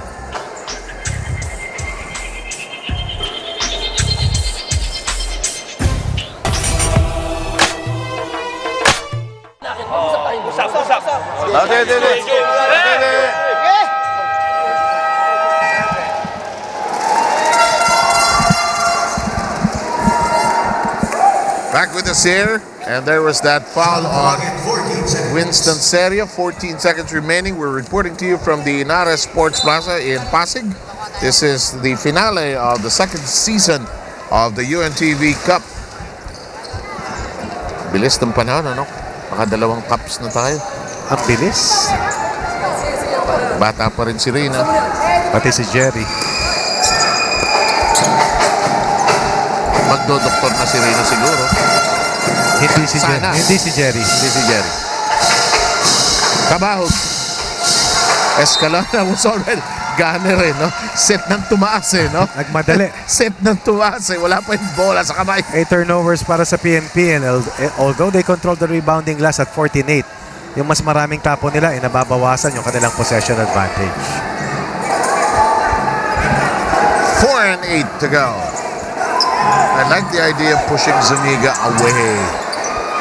[SPEAKER 5] Back with us here, and there was that foul on Winston Seria. 14 seconds remaining. We're reporting to you from the Ynares Sports Plaza in Pasig. This is the finale of the second season of the UNTV Cup. Bilis ng panahon, ano? Nakadalawang cups na tayo.
[SPEAKER 6] Ang bilis.
[SPEAKER 5] Bata pa rin si Rina.
[SPEAKER 6] Pati si Jerry.
[SPEAKER 5] Magdodoktor na si Rina siguro.
[SPEAKER 6] Hindi si Jerry. Hindi si Jerry.
[SPEAKER 5] Hindi si Jerry. Kabahog. Escalona was already... Gunner eh, no? Set ng tumaas eh, no?
[SPEAKER 6] Nagmadali.
[SPEAKER 5] Set ng tumaas eh. Wala pa yung bola sa kamay.
[SPEAKER 6] 8 turnovers para sa PNP, and although they control the rebounding last at 14-8, yung mas maraming tapo nila ay nababawasan yung kanilang possession advantage.
[SPEAKER 5] 4 and 8 to go. I like the idea of pushing Zuniga away.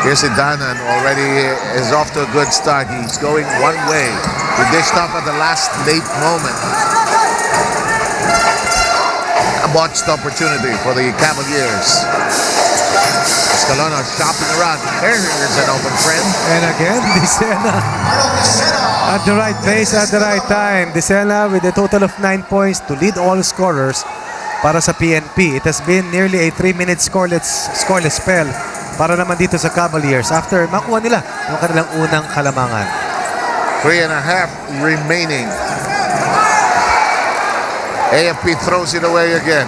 [SPEAKER 5] Here's Danan, already is off to a good start. He's going one way. He dished off at the last late moment. A botched opportunity for the Cavaliers. Escalona shopping around. Here's an open friend.
[SPEAKER 6] And again, Dicena at the right place at the right time. Dicena with a total of 9 points to lead all scorers para sa PNP. It has been nearly a 3-minute scoreless spell para naman dito sa Cavaliers after makuha nila yung kanilang unang kalamangan.
[SPEAKER 5] 3.5 remaining. AFP throws it away again.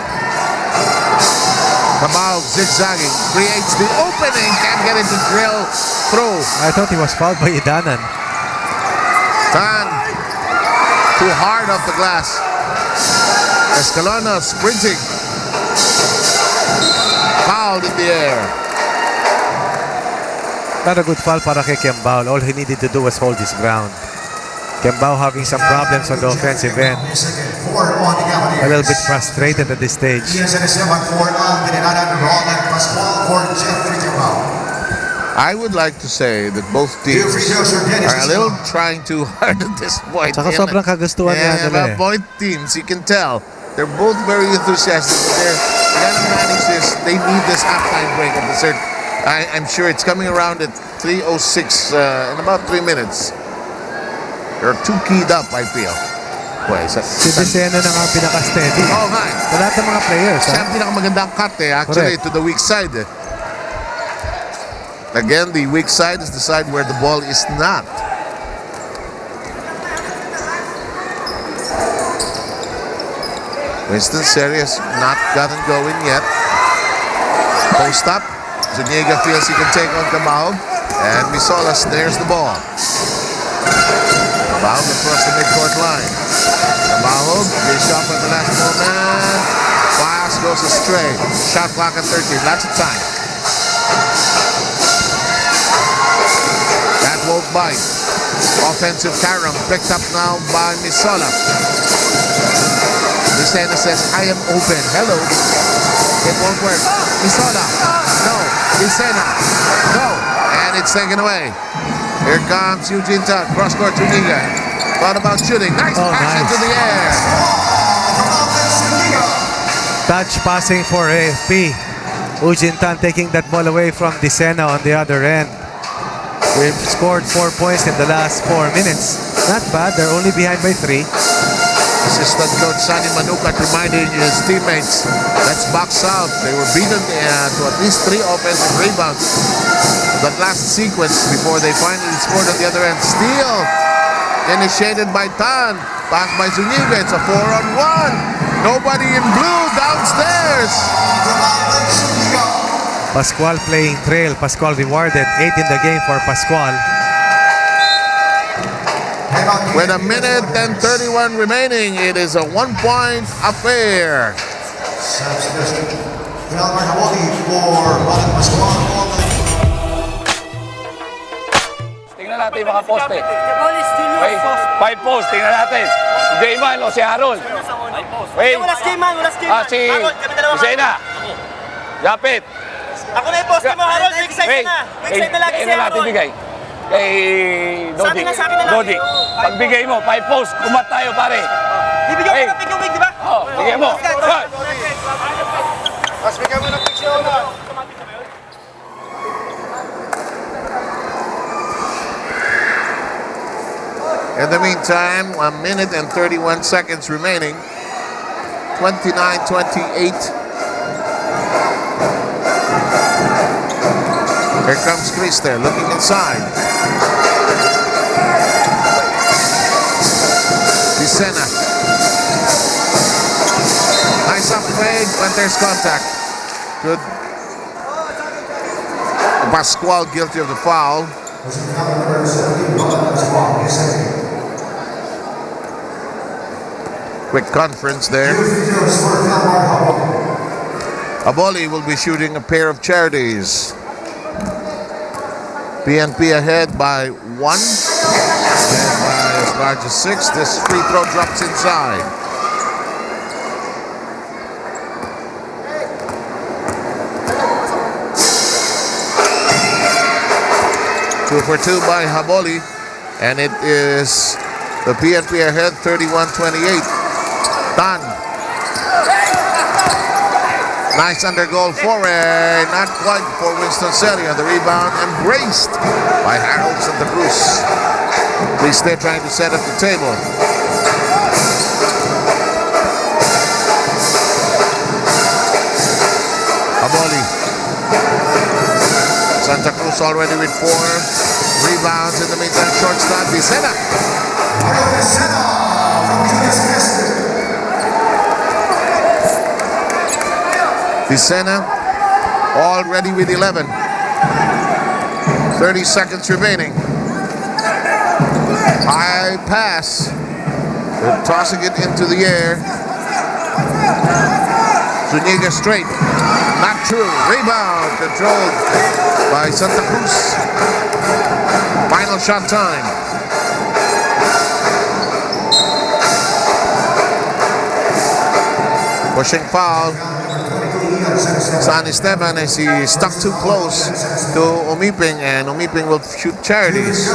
[SPEAKER 5] Kamau zigzagging, creates the opening, can't get it to drill through.
[SPEAKER 6] I thought he was fouled by Idanan.
[SPEAKER 5] Tan, too hard off the glass. Escalona sprinting. Fouled in the air.
[SPEAKER 6] Not a good foul para kay Kembao. All he needed to do was hold his ground. Kembao having some problems on the offensive end. A little bit frustrated at this stage.
[SPEAKER 5] I would like to say that both teams are a little trying too hard at this point.
[SPEAKER 6] Saka sobrang kagustuhan niya nila eh.
[SPEAKER 5] Both teams, you can tell, they're both very enthusiastic. They're gonna manage this. They need this halftime break at the third. I'm sure it's coming around at 3:06 in about 3 minutes. They're too keyed up, I feel.
[SPEAKER 6] Si Dicena na nga pinaka-steady.
[SPEAKER 5] Oh, man.
[SPEAKER 6] Sa lahat ng mga players.
[SPEAKER 5] Siya ang pinakamagandang cut eh, actually, to the weak side. Again, the weak side is the side where the ball is not. Winston Serious not gotten going yet. Post up. Zuniga feels he can take on Kamau. And Misola snares the ball. Kamau across the midcourt line. Kamau, dish off at the last moment. Pass goes astray. Shot clock at 13. Lots of time. That won't bite. Offensive carom picked up now by Misola. Dicena says, I am open. Hello. It won't work. Misola. No. Dicena. No. And it's taken away. Here comes Eugene Tan. Cross-court Zuniga. Thought about shooting. Nice pass into the air.
[SPEAKER 6] Touch passing for AFP. Eugene Tan taking that ball away from Dicena on the other end. We've scored 4 points in the last 4 minutes. Not bad. They're only behind by 3.
[SPEAKER 5] Assistant coach Sani Manukat reminding his teammates, let's box out. They were beaten to at least 3 offensive rebounds. That last sequence before they finally scored at the other end. Steal initiated by Tan. Pass by Zuniga. It's a 4-on-1. Nobody in blue downstairs.
[SPEAKER 6] Pascual playing trail. Pascual rewarded. 8 in the game for Pascual.
[SPEAKER 5] With 1 minute and 31 remaining, it is a 1-point affair.
[SPEAKER 13] Tingnan natin yung mga poste. Okay, 5 post, tingnan natin. Si Jayman o si Harold. Wait.
[SPEAKER 14] Wala si Jayman, wala si Jayman.
[SPEAKER 13] Si
[SPEAKER 14] Harold, kami dalawa.
[SPEAKER 13] Zena. Japit.
[SPEAKER 14] Ako na yung poste mo, Harold. Weak side na. Weak side na lagi si
[SPEAKER 13] natin
[SPEAKER 14] Harold.
[SPEAKER 13] bigay. Kay Dodi.
[SPEAKER 14] Sa akin na lang.
[SPEAKER 13] Dodi. Pagbigay mo, 5 post, kumat tayo pare.
[SPEAKER 14] Bibigyan mo ng pick yung weak, di ba?
[SPEAKER 13] Oo, bigay mo. Good.
[SPEAKER 12] Mas bigyan mo ng picture na.
[SPEAKER 5] In the meantime, 1 minute and 31 seconds remaining. 29-28. Here comes Crister looking inside. Dicena. Nice up fade, but there's contact. Good. Pascual guilty of the foul. quick conference there. Aboli will be shooting a pair of charities. PNP ahead by 1, ahead by as large as 6. This free throw drops inside. Two for 2 by Haboli, and it is the PNP ahead 31-28. Tan. Nice under goal foray, not quite for Winston Serio. The rebound embraced by Harold Santa Cruz. Please stay trying to set up the table. Aboli. Santa Cruz already with 4 rebounds. In the meantime, shortstop, Vicena. Vicena already with 11. 30 seconds remaining. High pass. They're tossing it into the air. Zuniga straight. Not true. Rebound controlled by Santa Cruz. Final shot time. Pushing foul. San Esteban as he stuck too close to Umiping, and Umiping will shoot charities.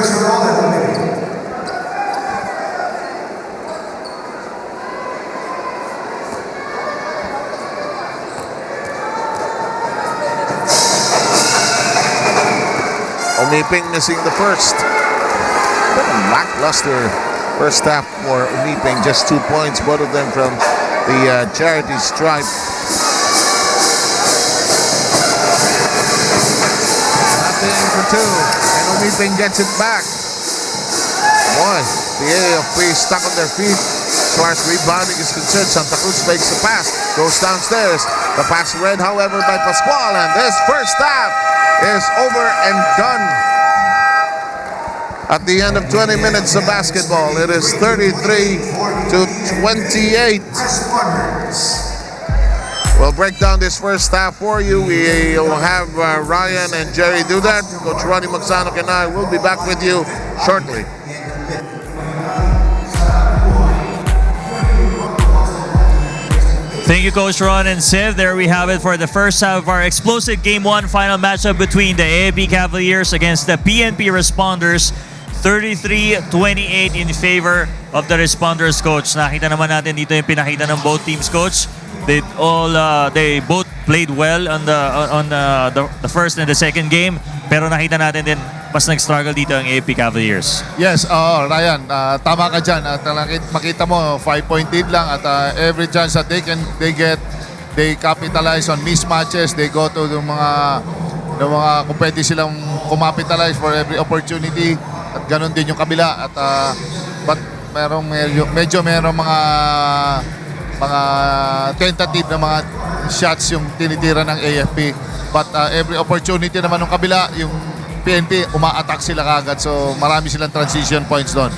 [SPEAKER 5] Umiping missing the first. Lackluster first half for Umiping, just 2 points, both of them from the charity stripe. Nothing for 2, and Umiping gets it back. Boy, the AFP stuck on their feet. As far as rebounding is concerned, Santa Cruz fakes the pass, goes downstairs. The pass read, however, by Pascual, and this first half is over and done. At the end of 20 minutes of basketball, it is 33-28. We'll break down this first half for you. We'll have Ryan and Jerry do that. Coach Ronnie Magsanok and I will be back with you shortly.
[SPEAKER 2] Thank you, Coach Ron and Siv. There we have it for the first half of our explosive Game 1 final matchup between the AFP Cavaliers against the PNP Responders. 33-28 in favor of the Responders, Coach. Nakita naman natin dito yung pinakita ng both teams, Coach. They both played well on the first and the second game, pero nakita natin din mas nag-struggle dito ang AFP Cavaliers.
[SPEAKER 1] Yes, Ryan, tama ka dyan. At makita mo, 5-point lead lang at every chance that they capitalize on mismatches. They go to the mga kung pwede silang kumapitalize for every opportunity. At ganun din yung kabila. At but medyo merong mga tentative na mga shots yung tinitira ng AFP. But every opportunity naman ng kabila, yung PNP, uma-attack sila kagad. So marami silang transition points doon.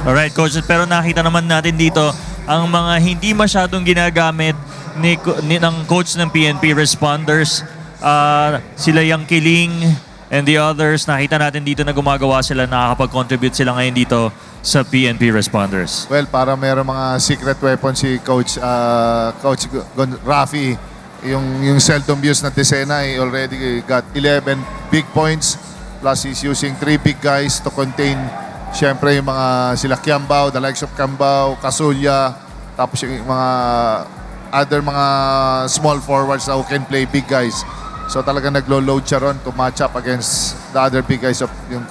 [SPEAKER 2] Alright, Coach. Pero nakita naman natin dito ang mga hindi masyadong ginagamit ng coach ng PNP Responders. Sila Yang Kiling and the others. Nakita natin dito na gumagawa sila, nakakapag-contribute sila ngayon dito sa PNP Responders.
[SPEAKER 1] Well, para meron mga secret weapon si Coach Rafi. Yung seldom used na Tesena, he already got 11 big points. Plus he's using 3 big guys to contain syempre yung mga sila Kiambao, the likes of Kiambao, Kasulya, tapos yung mga other mga small forwards who can play big guys. So talaga naglo-load siya ron to match up against the other big guys of yung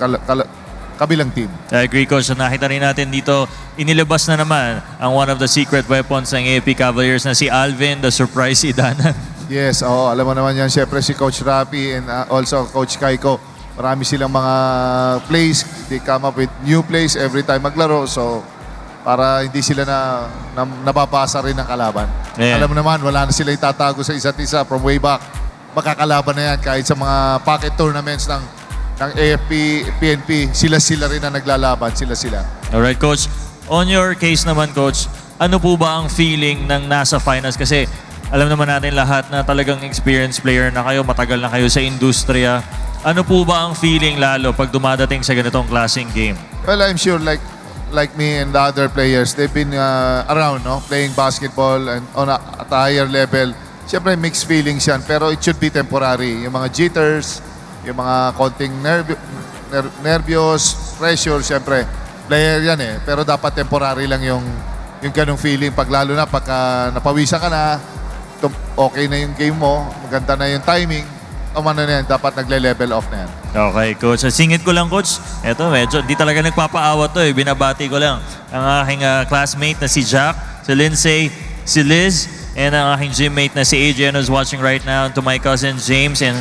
[SPEAKER 1] kabilang team.
[SPEAKER 2] I agree, Coach. So nakita rin natin dito, inilabas na naman ang one of the secret weapons ng AFP Cavaliers na si Alvin, the surprise Idanan.
[SPEAKER 1] Yes, alam mo naman yan. Siyempre si Coach Rapi and also Coach Kaiko. Marami silang mga plays. They come up with new plays every time maglaro. So para hindi sila nababasa rin ng kalaban. Yeah. Alam mo naman, wala na sila itatago sa isa't isa from way back. Makakalaban na yan kahit sa mga pocket tournaments ng AFP, PNP. Sila rin na naglalaban. Sila.
[SPEAKER 2] Alright, Coach. On your case naman, Coach, ano po ba ang feeling ng nasa finals? Kasi alam naman natin lahat na talagang experienced player na kayo, matagal na kayo sa industriya. Ano po ba ang feeling lalo pag dumadating sa ganitong klaseng game?
[SPEAKER 1] Well, I'm sure like me and the other players, they've been around, no? Playing basketball and at a higher level. Siyempre, mixed feelings yan, pero it should be temporary. Yung mga jitters, yung mga konting nervyos, pressure, siyempre, player yan eh. Pero dapat temporary lang yung ganong feeling. Lalo na pagka napawisan ka na, okay na yung game mo, maganda na yung timing, ano na yan, dapat nagle-level off na yan.
[SPEAKER 2] Okay, Coach. Singit ko lang, Coach. Eto, medyo di talaga nagpapaawat to eh. Binabati ko lang ang aking classmate na si Jack, si Lindsay, si Liz, and ang aking gymmate na si AJ who's watching right now, to my cousin James and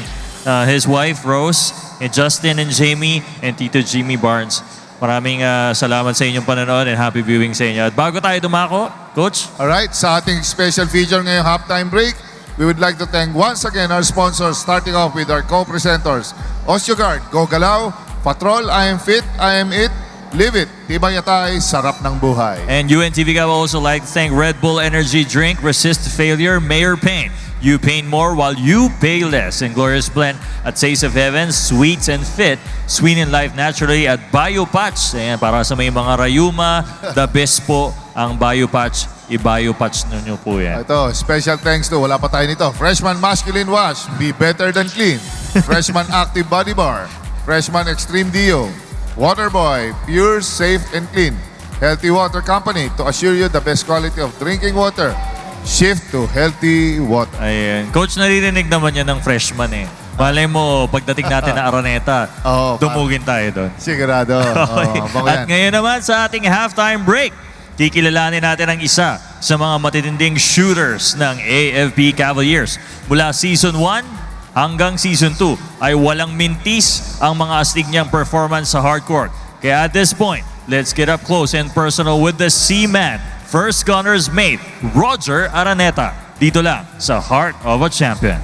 [SPEAKER 2] his wife Rose, and Justin and Jamie, and Tito Jimmy Barnes. Maraming salamat sa inyong panonood and happy viewing sa inyo. At bago tayo dumako, Coach.
[SPEAKER 1] Alright, sa ating special feature ngayong halftime break, we would like to thank once again our sponsors, starting off with our co-presenters, Osteogard, Go Galaw, Patrol, I Am Fit, I Am It, Live It, Tibay Yatay, Sarap ng Buhay.
[SPEAKER 2] And UNTV Cup would also like to thank Red Bull Energy Drink, Resist Failure, Mayor Pain. You paint more while you pay less. And Glorious Blend at Taste of Heaven, Sweets and Fit, Sweet in Life Naturally at Biopatch. Ayan, para sa may mga rayuma, the best po ang Biopatch. I-Biopatch ninyo po yan.
[SPEAKER 1] Ito, special thanks to, wala pa tayo nito, Freshman Masculine Wash, Be Better Than Clean, Freshman Active Body Bar, Freshman Extreme Dio, Waterboy, Pure, Safe and Clean, Healthy Water Company to assure you the best quality of drinking water. Shift to healthy water.
[SPEAKER 2] Ayan. Coach, naririnig naman yan ng freshman eh. Malay mo, pagdating natin na Araneta, dumugin tayo doon.
[SPEAKER 1] Sigurado.
[SPEAKER 2] Okay. At ngayon naman sa ating halftime break, kikilalanin natin ang isa sa mga matitinding shooters ng AFP Cavaliers. Mula Season 1 hanggang Season 2 ay walang mintis ang mga astig niyang performance sa hardcourt. Kaya at this point, let's get up close and personal with the C-Man, first gunner's mate, Roger Araneta. Dito lang sa Heart of a Champion.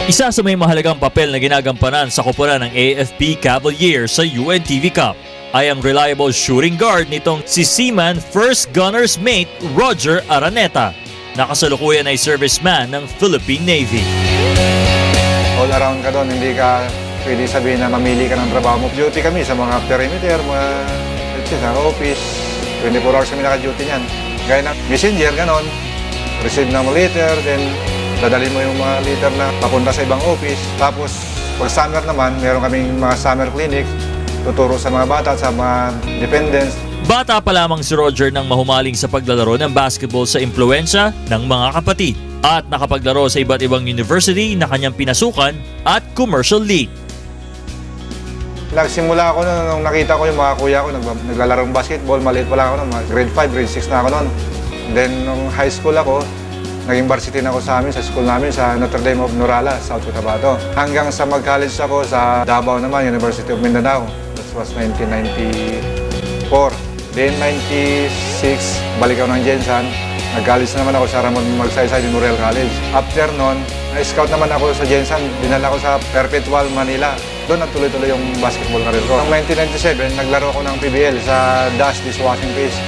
[SPEAKER 2] Isa sa may mahalagang papel na ginagampanan sa koponan ng AFP Cavaliers sa UNTV Cup ay ang reliable shooting guard nitong si Seaman first gunner's mate Roger Araneta, na kasalukuyan ay serviceman ng Philippine Navy.
[SPEAKER 15] All around ka doon, hindi ka pwede sabihin na mamili ka ng trabaho mo. Duty kami sa mga perimeter, mga sa office, 24 hours kami naka-duty niyan. Gaya ng messenger, ganon, receive na mo letter, then dadalhin mo yung mga letter na papunta sa ibang office. Tapos, pag summer naman, meron kaming mga summer clinic, tuturo sa mga bata, sa mga dependents.
[SPEAKER 2] Bata pa lamang si Roger nang mahumaling sa paglalaro ng basketball sa impluensya ng mga kapatid at nakapaglaro sa iba't ibang university na kanyang pinasukan at commercial league.
[SPEAKER 15] Nagsimula ako nung nakita ko yung mga kuya ko naglalaro ng basketball, maliit pa lang ako noon, grade 5, grade 6 na ako noon. Then nung high school ako, naging varsity na ako sa amin, sa school namin, sa Notre Dame of Norala, South Cotabato. Hanggang sa mag-college ako sa Davao naman, University of Mindanao. That was 1994. Then 96, balik ako ng Jensan. Nag-college naman ako sa Ramon Magsaysay Memorial College. After nun, na-scout naman ako sa Jensan. Dinala ko sa Perpetual, Manila. Doon natuloy-tuloy yung basketball career ko. Noong 1997, naglaro ako ng PBL sa Dash Dishwashing Base.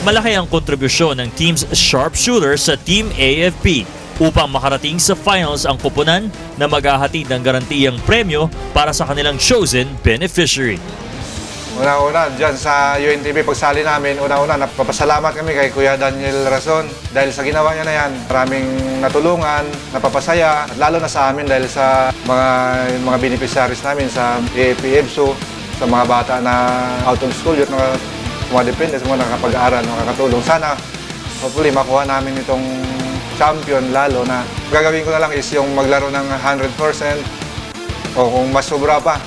[SPEAKER 2] Malaki ang kontribusyon ng team's sharpshooter sa Team AFP upang makarating sa finals ang koponan na maghahatid ng garantiyang premyo para sa kanilang chosen beneficiary.
[SPEAKER 15] Una-una, dyan sa UNTV, pagsali namin, una-una, napapasalamat kami kay Kuya Daniel Razon dahil sa ginawa niya na yan. Maraming natulungan, napapasaya, at lalo na sa amin dahil sa mga beneficiaries namin sa AFP EBSO, sa mga bata na out of school, yun, mga depende sa mga nakapag-aaral, nakakatulong. Sana, hopefully, makuha namin itong champion lalo na gagawin ko na lang is yung maglaro ng 100% o kung mas sobra pa,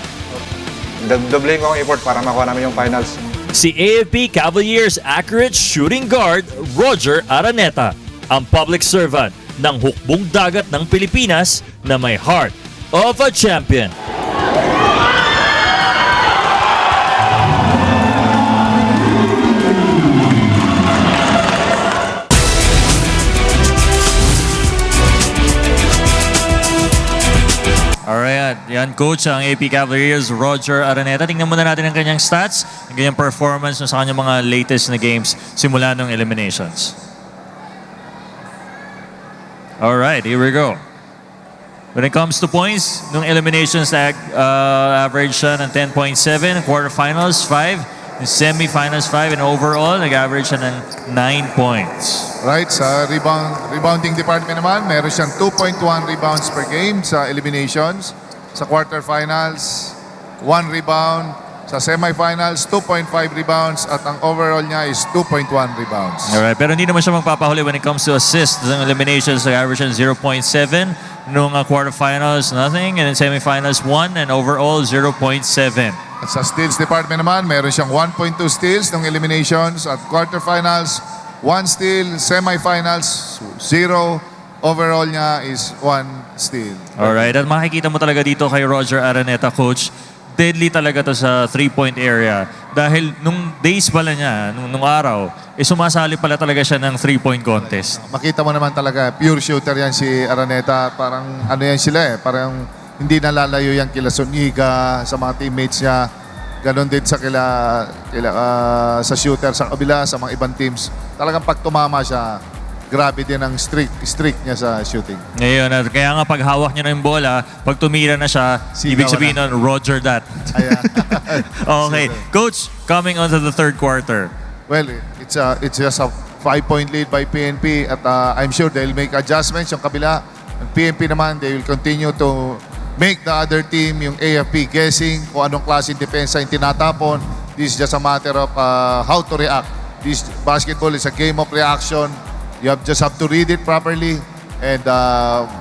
[SPEAKER 15] doubling ko ang effort para makuha namin yung finals.
[SPEAKER 2] Si AFP Cavaliers accurate shooting guard Roger Araneta, ang public servant ng hukbong dagat ng Pilipinas na may heart of a champion. Alright, yan coach ang AFP Cavaliers, Roger Araneta. Tingnan muna natin ang kanyang stats, ang kanyang performance sa kanyang mga latest na games simula ng eliminations. Alright, here we go. When it comes to points, nung eliminations average siya ng 10.7, quarterfinals 5, semifinals 5, and overall nag-average siya ng 9 points.
[SPEAKER 1] Right, sa rebounding department naman, meron siyang 2.1 rebounds per game sa eliminations. Sa quarterfinals, 1 rebound. Sa semifinals, 2.5 rebounds. At ang overall niya is 2.1 rebounds.
[SPEAKER 2] Alright, pero hindi naman siya magpapahuli when it comes to assists. Sa eliminations, nag-average siya 0.7. Nung quarterfinals, nothing. And then semifinals, 1. And overall, 0.7.
[SPEAKER 1] At sa steals department naman, meron siyang 1.2 steals ng eliminations. At quarterfinals, 1 steal, semifinals, 0. Overall niya is 1 steal.
[SPEAKER 2] Alright, at makikita mo talaga dito kay Roger Araneta, coach, deadly talaga to sa 3-point area. Dahil nung days pala niya, nung araw, sumasali pala talaga siya ng 3-point contest.
[SPEAKER 1] Makita mo naman talaga, pure shooter yan si Araneta. Parang ano yan sila parang hindi nalalayo yan kila Soniga, sa mga teammates niya. Ganon din sa sa shooter sa kabila, sa mga ibang teams. Talagang pag tumama siya, grabe din ang streak niya sa shooting.
[SPEAKER 2] Ngayon, at kaya nga pag hawak niya ng bola, pag tumira na siya, ibig sabihin nun, Roger that. Okay. Coach, coming on to the third quarter.
[SPEAKER 1] Well, it's just a 5-point lead by PNP at I'm sure they'll make adjustments yung kabila. Ang PNP naman, they will continue to make the other team, yung AFP, guessing kung anong klaseng depensa yung tinatapon. This is just a matter of how to react. This basketball is a game of reaction. You just have to read it properly. And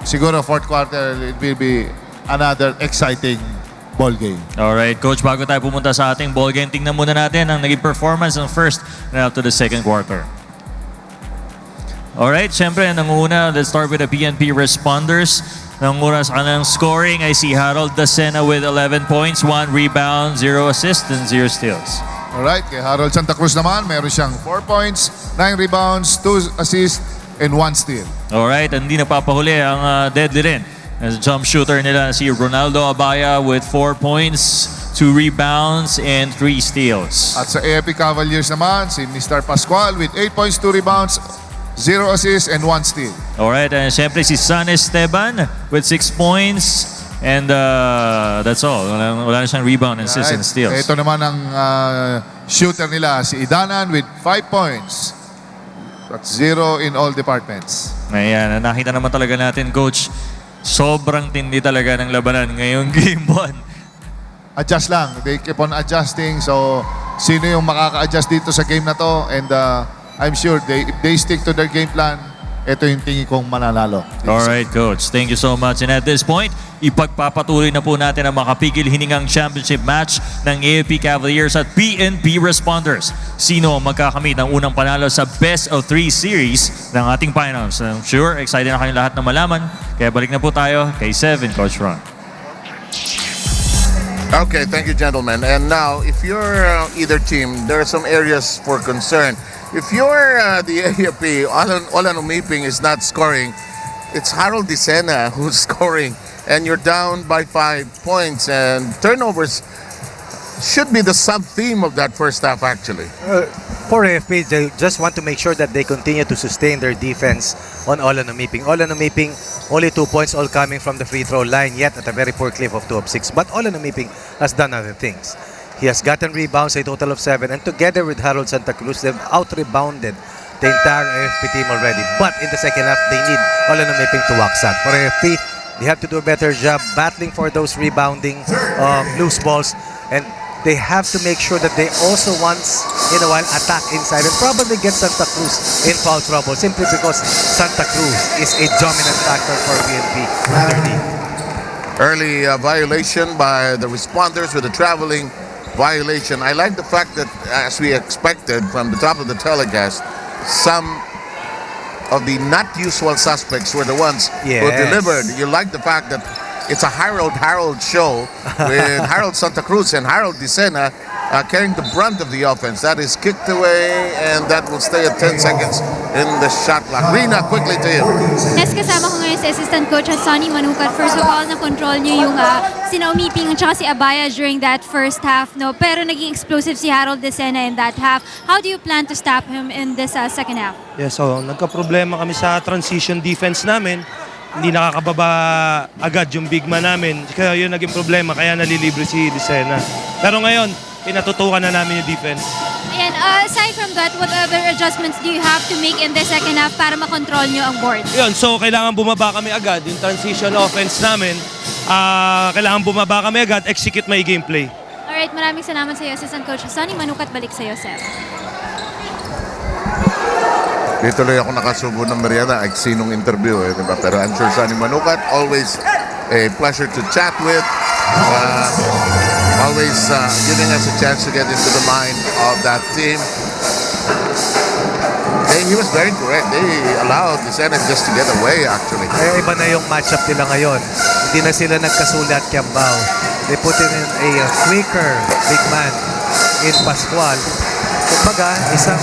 [SPEAKER 1] siguro fourth quarter, it will be another exciting ball game.
[SPEAKER 2] Alright, Coach, bago tayo pumunta sa ating ball game, tingnan muna natin ang naging performance ng first and up to the second quarter. Alright, syempre, nanguna, let's start with the PNP responders. Nanguna sa kanilang scoring ay si Harold Dacena with 11 points, 1 rebound, 0 assists, and 0 steals.
[SPEAKER 1] Alright, kay Harold Santa Cruz naman, meron siyang 4 points, 9 rebounds, 2 assists, and 1 steal.
[SPEAKER 2] Alright, hindi napapahuli ang deadly rin. As jump shooter nila si Ronaldo Abaya with 4 points, 2 rebounds, and 3 steals.
[SPEAKER 1] At sa AFP Cavaliers naman, si Mr. Pascual with 8 points, 2 rebounds, 0 assists, and 1 steal.
[SPEAKER 2] Alright, and syempre si San Esteban with 6 points, and that's all. Wala na siyang rebound, assists, and steals.
[SPEAKER 1] Ito naman ang shooter nila, si Idanan with 5 points. That's 0 in all departments.
[SPEAKER 2] Ayan, nakita naman talaga natin, Coach, sobrang tindi talaga ng labanan ngayong Game 1.
[SPEAKER 1] Adjust lang. They keep on adjusting. So, sino yung makaka-adjust dito sa game na to? And I'm sure if they stick to their game plan, ito yung tingin kong mananalo.
[SPEAKER 2] Alright, Coach. Thank you so much. And at this point, ipagpapatuloy na po natin ang makapigil hiningang championship match ng AFP Cavaliers at PNP Responders. Sino ang magkakamit ng unang panalo sa Best of 3 series ng ating finals? I'm sure, excited na kayong lahat na malaman. Kaya balik na po tayo kay 7, Coach Ron.
[SPEAKER 5] Okay, thank you, gentlemen. And now, if you're either team, there are some areas for concern. If you're the AFP, Olan Umiping is not scoring. It's Harold Dacena who's scoring. And you're down by 5 points. And turnovers should be the sub-theme of that first half, actually.
[SPEAKER 6] For AFP, they just want to make sure that they continue to sustain their defense on Olan Umiping. Olan Umiping, only 2 points, all coming from the free throw line, yet at a very poor clip of 2 of 6. But Olan Umiping has done other things. He has gotten rebounds, a total of 7, and together with Harold Santa Cruz, they've out-rebounded the entire AFP team already. But in the second half, they need Olan Umiping to wax up. For AFP, they have to do a better job battling for those rebounding loose balls, and they have to make sure that they also once in a while attack inside and probably get Santa Cruz in foul trouble simply because Santa Cruz is a dominant factor for PNP underneath.
[SPEAKER 5] Early violation by the responders with a traveling violation. I like the fact that, as we expected from the top of the telecast, some of the not usual suspects were the ones who delivered. You like the fact that it's a Harold show with Harold Santa Cruz and Harold Dicena carrying the brunt of the offense. That is kicked away, and that will stay at 10 seconds in the shot clock. Rina, quickly to you.
[SPEAKER 8] Yes, kasama ko ngayon si Assistant Coach Sonny Manukat. First of all, na-control niyo yung sina Umiping at saka si Abaya during that first half, no? Pero naging explosive si Harold Dicena in that half. How do you plan to stop him in this second half?
[SPEAKER 9] Yes, so nagka-problema kami sa transition defense namin. Hindi nakakababa agad yung big man namin. Kaya yun naging problema, kaya nalilibre si Dicena. Pero ngayon, pinatutukan na namin yung defense.
[SPEAKER 8] Ayan, aside from that, what other adjustments do you have to make in the second half para makontrol nyo ang board?
[SPEAKER 9] Yun, so kailangan bumaba kami agad. Yung transition offense namin, kailangan bumaba kami agad, execute may gameplay.
[SPEAKER 8] Alright, maraming salamat sa iyo, Assistant Coach Sonny Manukat. Balik sa iyo, Sir.
[SPEAKER 5] Dito lang ako nakasubo ng merienda. Ay, sinong interview eh, diba? Pero I'm sure Sonny Manukat, always a pleasure to chat with. Always giving us a chance to get into the mind of that team. He was very correct. They allowed the Senate just to get away, actually.
[SPEAKER 6] Kaya iba na yung matchup nila ngayon. Hindi na sila nagkasulat Kiambao. They put in a quicker big man in Pascual. Kumbaga, isang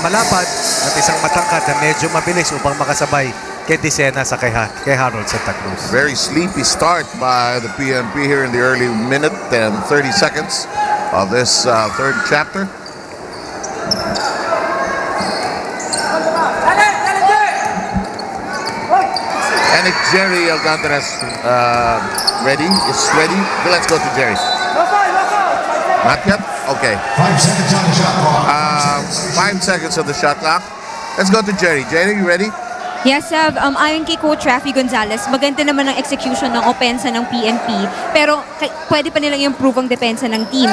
[SPEAKER 6] malapad at isang matangkad na medyo mabilis upang makasabay kay Dicena sa kay Harold Santa Cruz.
[SPEAKER 5] Very sleepy start by the PNP here in the early minute and 30 seconds of this third chapter. And if Jerry Alcantara is ready, let's go to Jerry. Not yet? Okay.
[SPEAKER 11] 5 seconds on the shot clock.
[SPEAKER 5] 5 seconds of the shot clock. Let's go to Jerry. Jerry, you ready?
[SPEAKER 10] Yes, ayon kay Coach Rafi Gonzalez, maganda naman ang execution ng opensa ng PNP, pero pwede pa nilang i-improve ang depensa ng team.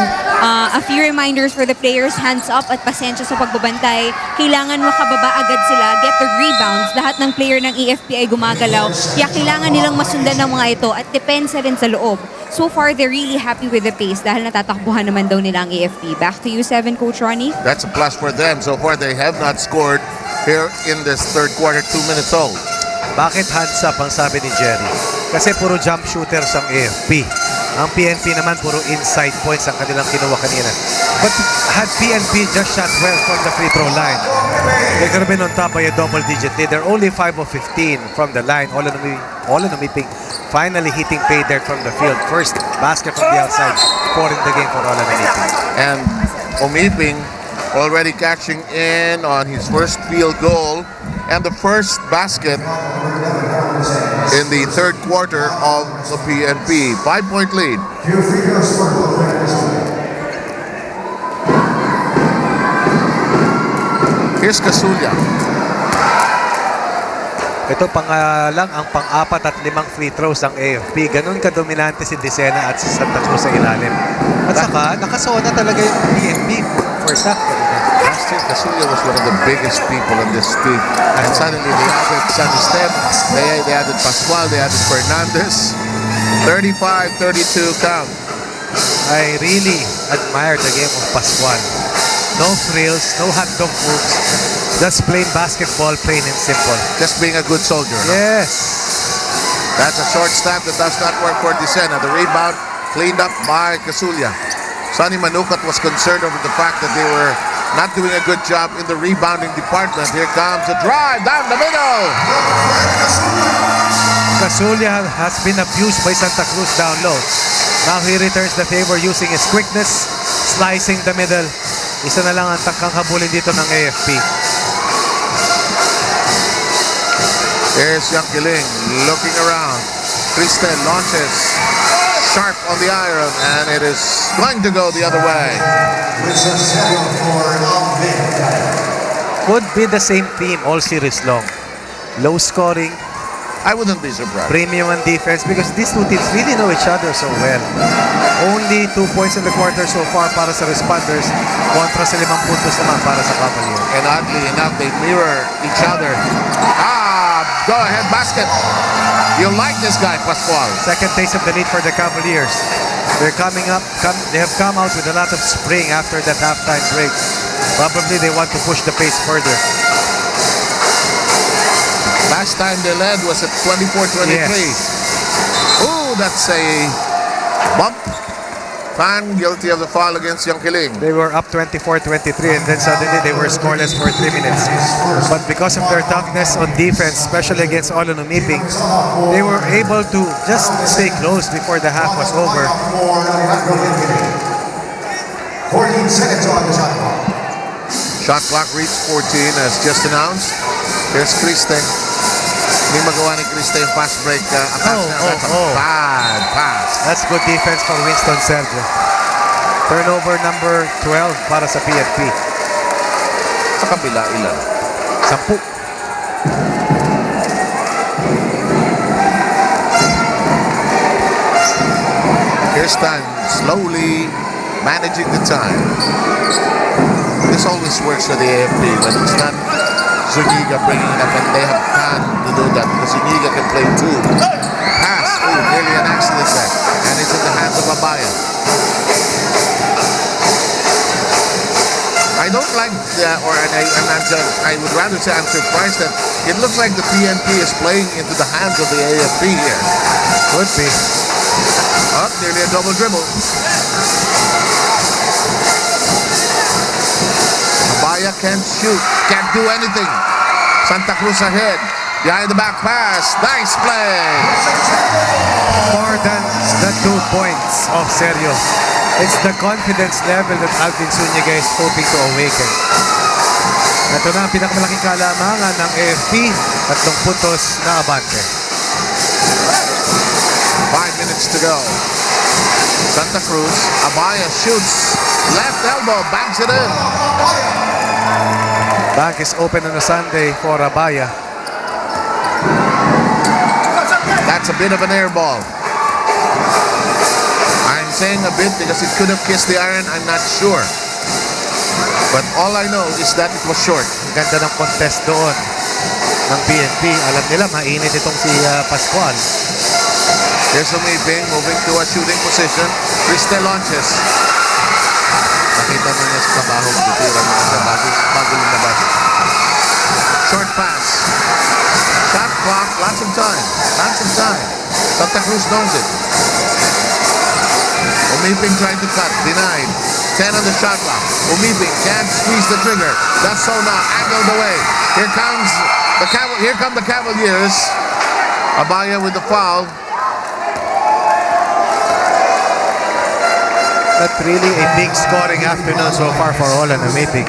[SPEAKER 10] A few reminders for the players, hands up at pasensya sa pagbabantay. Kailangan makababa agad sila, get the rebounds. Lahat ng player ng AFP ay gumagalaw, kaya kailangan nilang masundan ng mga ito at depensa rin sa loob. So far, they're really happy with the pace dahil natatakbuhan naman daw nila ang AFP. Back to you, 7, Coach Ronnie.
[SPEAKER 5] That's a plus for them. So far, they have not scored here in this third quarter, 2 minutes old.
[SPEAKER 6] Bakit hands up ang sabi ni Jerry? Kasi puro jump shooters ang AFP. Ang PNP naman puro inside points ang kanilang kinuha kanina. But had PNP just shot well from the free throw line, they could have been on top by a double-digit lead. They're only 5 of 15 from the line. All in Umiping finally hitting pay dirt from the field. First basket from the outside, scoring the game for all in Umiping.
[SPEAKER 5] And Umiping already catching in on his first field goal and the first basket in the third quarter of the PNP. 5-point lead. Here's Casulla.
[SPEAKER 6] Ito lang ang pang-4 at 5 free throws ng AFP. Ganun kadominante si Dicena at si Santa Cruz sa ilalim. At saka, nakasona talaga yung PNP first half.
[SPEAKER 5] Last year, Casulla was one of the biggest people on this team. And suddenly they added Santi Step, they added Pascual, they added Fernandez. 35-32 count.
[SPEAKER 6] I really admire the game of Pascual. No frills, no hot dog moves. Just plain basketball, plain and simple.
[SPEAKER 5] Just being a good soldier.
[SPEAKER 6] Yes.
[SPEAKER 5] That's a short snap that does not work for Dicena. The rebound cleaned up by Casulla. Sonny Manukat was concerned over the fact that they were not doing a good job in the rebounding department. Here comes a drive down the middle.
[SPEAKER 6] Casulla has been abused by Santa Cruz down low. Now he returns the favor using his quickness, slicing the middle. Isa na lang ang takang habulin dito ng AFP.
[SPEAKER 5] Here's Young Kiling looking around. Kristen launches sharp on the iron, and it is going to go the other way.
[SPEAKER 6] Could be the same team all series long. Low scoring.
[SPEAKER 5] I wouldn't be surprised.
[SPEAKER 6] Premium on defense because these two teams really know each other so well. Only 2 points in the quarter so far para sa Responders kontra sa 5 puntos naman para sa Cavaliers.
[SPEAKER 5] And oddly enough, they mirror each other. Go ahead basket. You like this guy, Pascual.
[SPEAKER 6] Second taste of the lead for the Cavaliers. They're coming up. They have come out with a lot of spring after that halftime break. Probably they want to push the pace further.
[SPEAKER 5] Last time they led was at 24-23.
[SPEAKER 6] Yes.
[SPEAKER 5] Ooh, that's a bump. Fan guilty of the foul against Yangkiling.
[SPEAKER 6] They were up 24-23 and then suddenly they were scoreless for 3 minutes. But because of their toughness on defense, especially against Olo Numiping, they were able to just stay close before the half was over.
[SPEAKER 11] 14 seconds on the shot clock.
[SPEAKER 5] Shot clock reached 14 as just announced. Here's Criste. Hindi magawa ni Criste yung fast break. That's a bad pass.
[SPEAKER 6] That's good defense for Winston Sergio. Turnover number 12 para sa PNP.
[SPEAKER 5] Sa kabila, ilan?
[SPEAKER 6] 10.
[SPEAKER 5] Kirsten slowly managing the time. This always works for the AFP when it's not Zuniga bringing it up and they have time to do that because Zuniga can play too. Pass, nearly an accident there. And it's in the hands of Abaya. I don't like, I would rather say I'm surprised that it looks like the PNP is playing into the hands of the AFP here.
[SPEAKER 6] Could be.
[SPEAKER 5] Oh, nearly a double dribble. Abaya can't shoot, can't do anything. Santa Cruz ahead, behind the back pass, nice play.
[SPEAKER 6] More than the 2 points of Sergio. It's the confidence level that Alvin Zuniga is hoping to awaken. Ito na ang pinakamalaking kalamangan ng AFP, 3 puntos na abante.
[SPEAKER 5] 5 minutes to go. Santa Cruz, Abaya shoots, left elbow, banks it in.
[SPEAKER 6] Bank is open on a Sunday for Abaya.
[SPEAKER 5] That's a bit of an air ball. I'm saying a bit because it could have kissed the iron, I'm not sure. But all I know is that it was short.
[SPEAKER 6] Ganda ng contest doon ng PNP. Alam nila, mainit itong si Pascual.
[SPEAKER 5] Here's Umiping moving to a shooting position. Criste launches. Nakita mo niya sa trabaho, butira mo siya bago lumabas. Short pass. Shot clock, lots of time. Santa Cruz knows it. Umiping trying to cut, denied. 10 on the shot clock. Umiping can't squeeze the trigger. That's so now, angled away. Here come the Cavaliers. Abaya with the foul.
[SPEAKER 6] Not really a big scoring afternoon so far for Olo Numiping.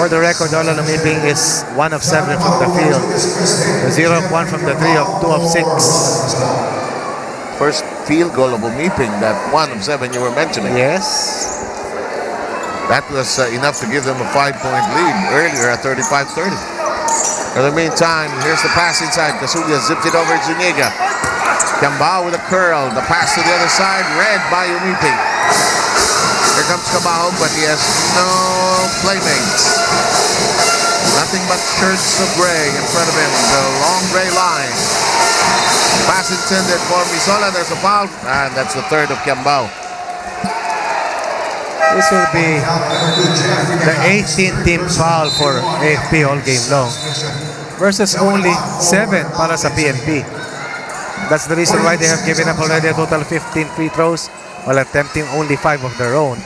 [SPEAKER 6] For the record, Olo Numiping is 1 of 7 from the field. 0 of 1 from the 3 of 2 of 6.
[SPEAKER 5] First field goal of Umiping, that 1 of 7 you were mentioning.
[SPEAKER 6] Yes.
[SPEAKER 5] That was enough to give them a 5-point lead earlier at 35-30. In the meantime, here's the pass inside. Casulia zips it over Zuniga. Cambao with a curl. The pass to the other side, read by Umiping. Here comes Cambao, but he has no playmates. Nothing but shirts of gray in front of him. The long gray line. Pass intended for Misola. There's a foul, and that's the 3rd of Cambao.
[SPEAKER 6] This will be the 18th team foul for AFP all game long versus only 7 para sa PNP. That's the reason why they have given up already a total of 15 free throws while attempting only 5 of their own.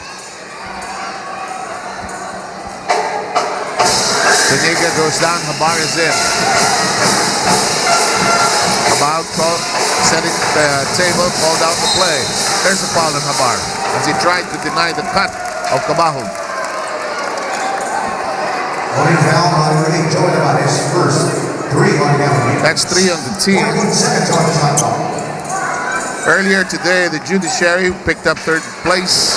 [SPEAKER 5] Zuniga goes down, Habar is in. Habar setting the table, called out the play. There's a foul on Habar as he tried to deny the cut of Cabajo.
[SPEAKER 11] Only foul on Joy about his first 3 on Cavaliers.
[SPEAKER 5] That's 3 on the team.
[SPEAKER 11] 14 seconds on the shot clock.
[SPEAKER 5] Earlier today, the judiciary picked up 3rd place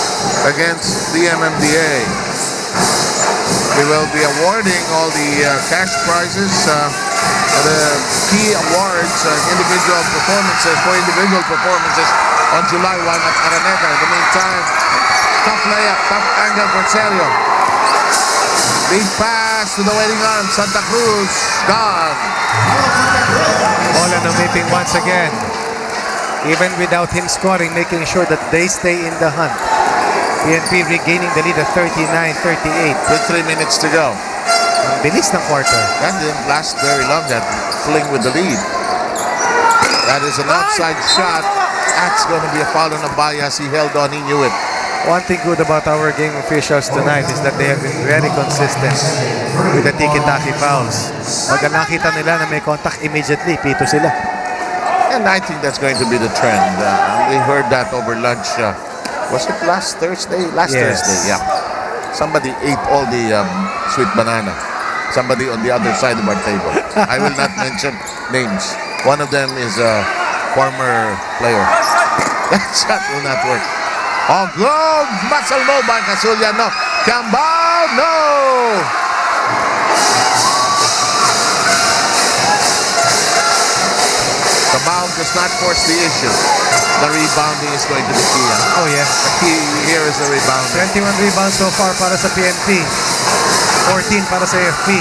[SPEAKER 5] against the MMDA. They will be awarding all the cash prizes, the key awards, individual performances on July 1 at Araneta. In the meantime, tough layup, tough angle for Sergio. Big pass to the waiting arm, Santa Cruz, gone.
[SPEAKER 6] Olo Numiping once again, even without him scoring, making sure that they stay in the hunt. PNP regaining the lead at 39-38.
[SPEAKER 5] With 3 minutes to go.
[SPEAKER 6] Ang bilis ng quarter.
[SPEAKER 5] That didn't last very long, that fling with the lead. That is an outside shot. That's going to be a foul on Abayas. He held on. He knew it.
[SPEAKER 6] One thing good about our game officials tonight is that they have been very consistent with the tiki-taki fouls. Pag nakita nila na may contact, immediately, pito sila.
[SPEAKER 5] And I think that's going to be the trend. We heard that over lunch. Was it last Thursday? Last Thursday, yeah. Somebody ate all the sweet banana. Somebody on the other side of our table. I will not mention names. One of them is a former player. That shot will not work. Oh, good muscle move by Casulla. No. Cambao, no! Cambao does not force the issue. The rebounding is going to be key.
[SPEAKER 6] Oh, yeah.
[SPEAKER 5] The key here is the rebounding.
[SPEAKER 6] 21 rebounds so far para sa PNP. 14 para sa AFP.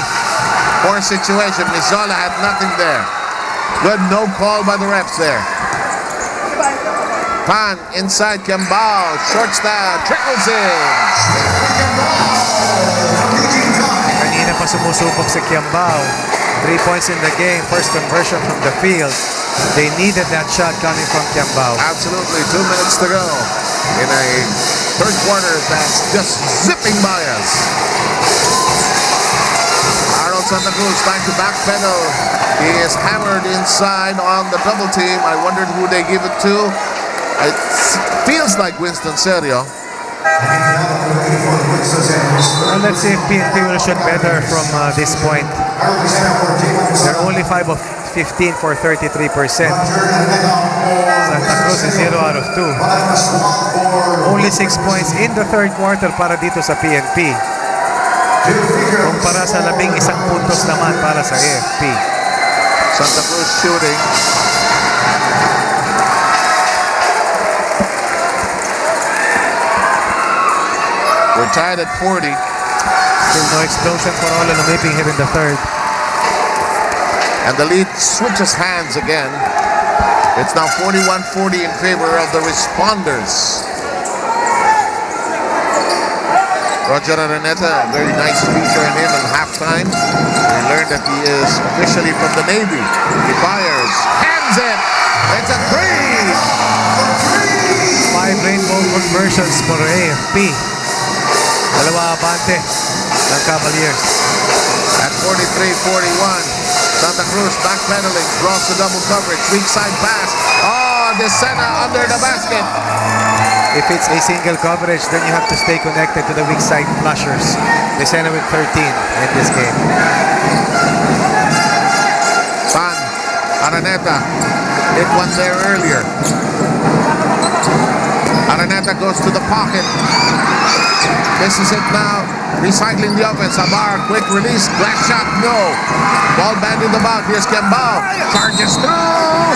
[SPEAKER 5] Poor situation. Mizola had nothing there. Good no call by the refs there. Pan inside Cambao. Short stab. Trickles in.
[SPEAKER 6] Kanina pa sumusubok si Cambao. 3 points in the game. First conversion from the field. They needed that shot coming from Cambao.
[SPEAKER 5] Absolutely. 2 minutes to go in a third quarter that's just zipping by us. Santa Cruz trying to backpedal. He is hammered inside on the double team. I wondered who they give it to. It feels like Winston Serio.
[SPEAKER 6] Well, let's see if PNP will shoot better from this point. They're only 5 of 15 for 33%. Santa Cruz is 0 out of 2. Only 6 points in the third quarter para dito sa PNP. Kumpara sa 11 puntos naman para sa AFP.
[SPEAKER 5] Santa Cruz shooting. We're tied at 40.
[SPEAKER 6] Still no explosion for all and Umiping here in the third.
[SPEAKER 5] And the lead switches hands again. It's now 41-40 in favor of the responders. Roger Araneta, a very nice feature in him at halftime. We learned that he is officially from the Navy. He fires, hands it. It's a 3.
[SPEAKER 6] 5 rainbow conversions for AFP. Dalawa abante ng Cavaliers.
[SPEAKER 5] At 43-41, Santa Cruz backpedaling, draws the double coverage, weak side pass. Oh, Desena under the basket.
[SPEAKER 6] If it's a single coverage, then you have to stay connected to the weak side flushers. Desena with 13 in this game.
[SPEAKER 5] Pan, Araneta, hit one there earlier. Araneta goes to the pocket. This is it now. Recycling the offense. Abar, quick release. Glass shot, no. Ball bandied about. Here's Cambao. Charges through.